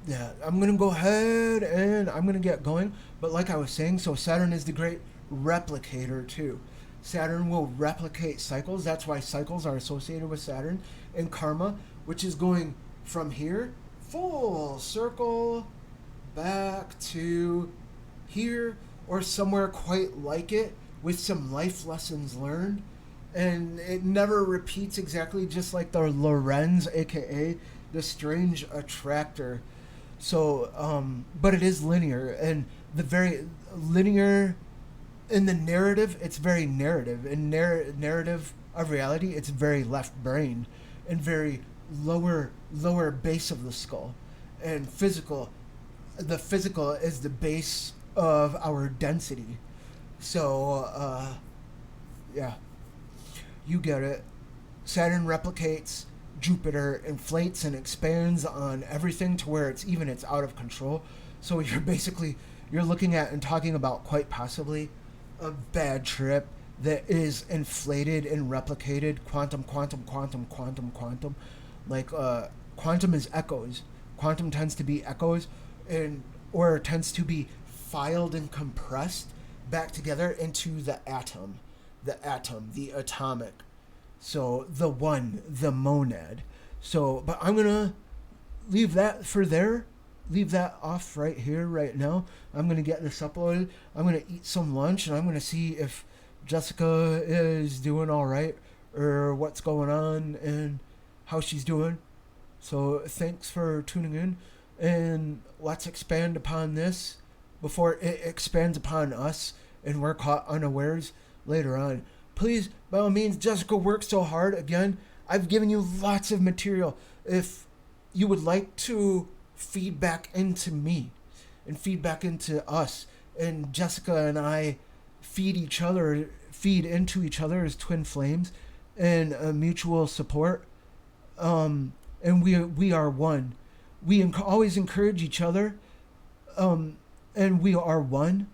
yeah, I'm going to go ahead and I'm going to get going. But like I was saying, so Saturn is the great replicator too. Saturn will replicate cycles. That's why cycles are associated with Saturn. And karma, which is going from here, full circle, back to here, or somewhere quite like it, with some life lessons learned. And it never repeats exactly, just like the Lorenz, aka the strange attractor. So, but it is linear, and the very linear in the narrative. It's very narrative. In narrative of reality, it's very left brain and very lower base of the skull, and physical. The physical is the base of our density. So, yeah. You get it. Saturn replicates, Jupiter inflates and expands on everything to where it's out of control. So you're looking at and talking about quite possibly a bad trip that is inflated and replicated. Quantum. Like, quantum is echoes. Quantum tends to be echoes, or tends to be filed and compressed back together into the atom, the atomic. So the one, the monad. So, but I'm gonna leave that for there. Leave that off right here, right now. I'm gonna get this uploaded. I'm gonna eat some lunch, and I'm gonna see if Jessica is doing all right, or what's going on, and how she's doing. So thanks for tuning in, and let's expand upon this before it expands upon us and we're caught unawares later on. Please, by all means, Jessica worked so hard. Again, I've given you lots of material. If you would like to feed back into me and feed back into us, and Jessica and I feed into each other as twin flames and mutual support, and we are one. We always encourage each other, and we are one,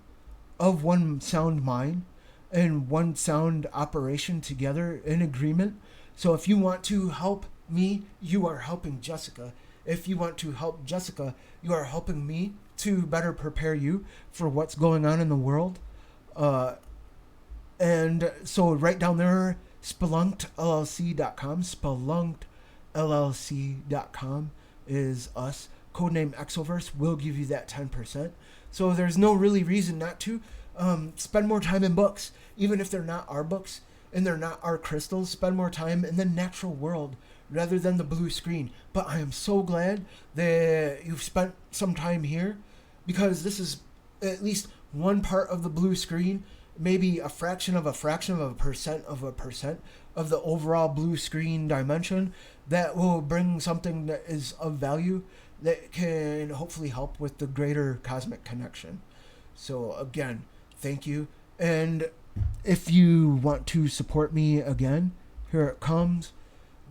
of one sound mind and one sound operation together in agreement. So if you want to help me, you are helping Jessica. If you want to help Jessica, you are helping me to better prepare you for what's going on in the world. And so right down there, spelunkedllc.com, spelunkedllc.com is us. Codename EXOVERSE will give you that 10%. So there's no really reason not to. Spend more time in books, even if they're not our books and they're not our crystals. Spend more time in the natural world rather than the blue screen. But I am so glad that you've spent some time here, because this is at least one part of the blue screen, maybe a fraction of a percent of of the overall blue screen dimension, that will bring something that is of value that can hopefully help with the greater cosmic connection. So again, thank you. And if you want to support me again, here it comes.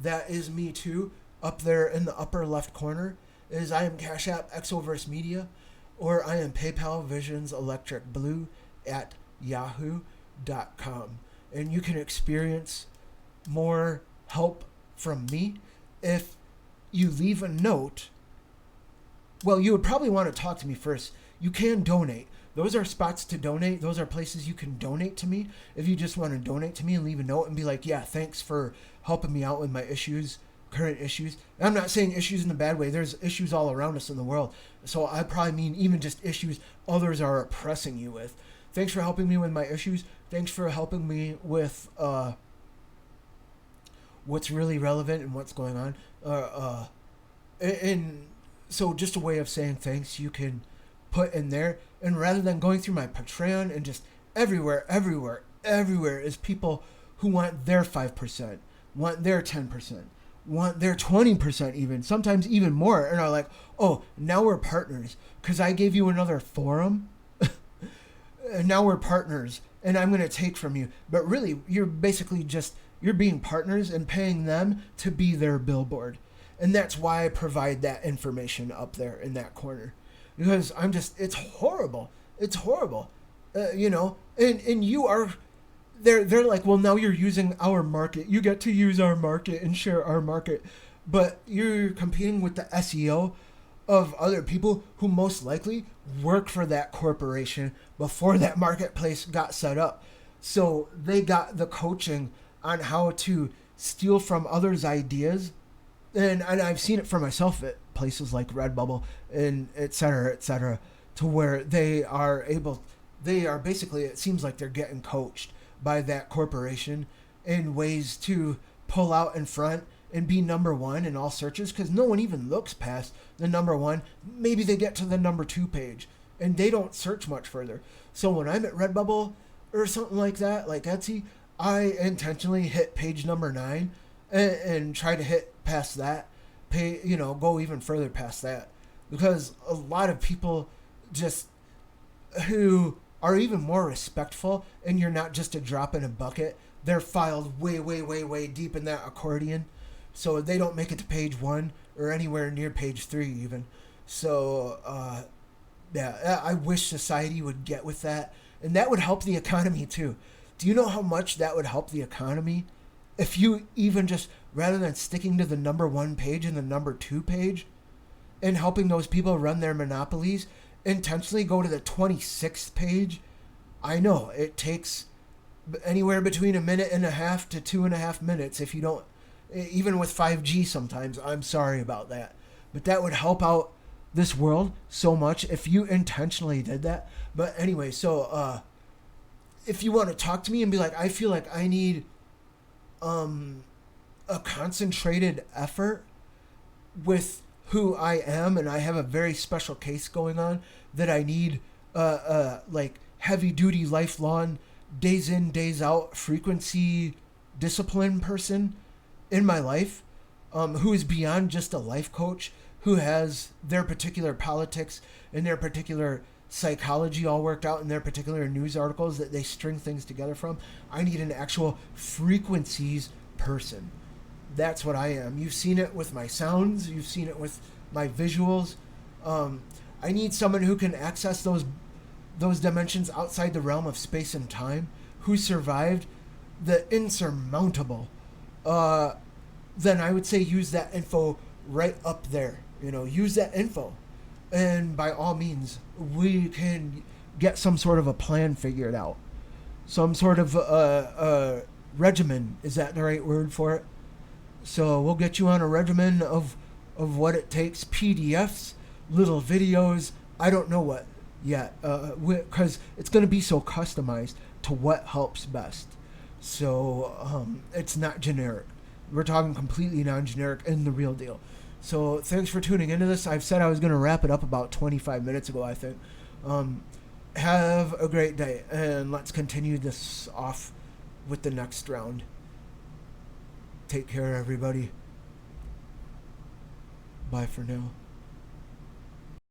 That is me too. Up there in the upper left corner is I am Cash App EXOVERSE Media, or I am PayPal Visions Electric Blue at yahoo.com. And you can experience more help from me if you leave a note. Well, you would probably want to talk to me first. You can donate. Those are spots to donate. Those are places you can donate to me. If you just want to donate to me and leave a note and be like, yeah, thanks for helping me out with my issues, current issues. And I'm not saying issues in a bad way. There's issues all around us in the world. So I probably mean even just issues others are oppressing you with. Thanks for helping me with my issues. Thanks for helping me with what's really relevant and what's going on. And so just a way of saying thanks you can put in there. And rather than going through my Patreon and just everywhere is people who want their 5%, want their 10%, want their 20% even, sometimes even more, and are like, oh, now we're partners because I gave you another forum and now we're partners and I'm going to take from you. But really, you're basically just, you're being partners and paying them to be their billboard. And that's why I provide that information up there in that corner. Because I'm just, it's horrible. It's horrible. You know, and you are, they're like, well, now you're using our market. You get to use our market and share our market. But you're competing with the SEO of other people who most likely work for that corporation before that marketplace got set up. So they got the coaching on how to steal from others' ideas. And I've seen it for myself at places like Redbubble and et cetera, to where they are basically, it seems like they're getting coached by that corporation in ways to pull out in front and be number one in all searches, because no one even looks past the number one. Maybe they get to the number 2 page and they don't search much further. So when I'm at Redbubble or something like that, like Etsy, I intentionally hit page number 9 and try to hit past that, go even further past that, because a lot of people just who are even more respectful, and you're not just a drop in a bucket, they're filed way deep in that accordion, so they don't make it to page 1 or anywhere near page 3 even. So yeah, I wish society would get with that, and that would help the economy too. Do you know how much that would help the economy if you even just, rather than sticking to the number 1 page and the number 2 page and helping those people run their monopolies, intentionally go to the 26th page? I know it takes anywhere between 1.5 minutes to 2.5 minutes if you don't, even with 5G sometimes. I'm sorry about that. But that would help out this world so much if you intentionally did that. But anyway, so if you want to talk to me and be like, I feel like I need a concentrated effort with who I am, and I have a very special case going on that I need like heavy duty, lifelong, days in, days out, frequency discipline person in my life, who is beyond just a life coach, who has their particular politics and their particular psychology all worked out in their particular news articles that they string things together from. I need an actual frequencies person. That's what I am. You've seen it with my sounds. You've seen it with my visuals. I need someone who can access those dimensions outside the realm of space and time, who survived the insurmountable. Then I would say use that info right up there. Use that info. And by all means, we can get some sort of a plan figured out. Some sort of regimen. Is that the right word for it? So we'll get you on a regimen of what it takes. PDFs, little videos. I don't know what yet. Because it's going to be so customized to what helps best. So it's not generic. We're talking completely non-generic and the real deal. So thanks for tuning into this. I've said I was going to wrap it up about 25 minutes ago, I think. Have a great day, and let's continue this off with the next round. Take care, everybody. Bye for now.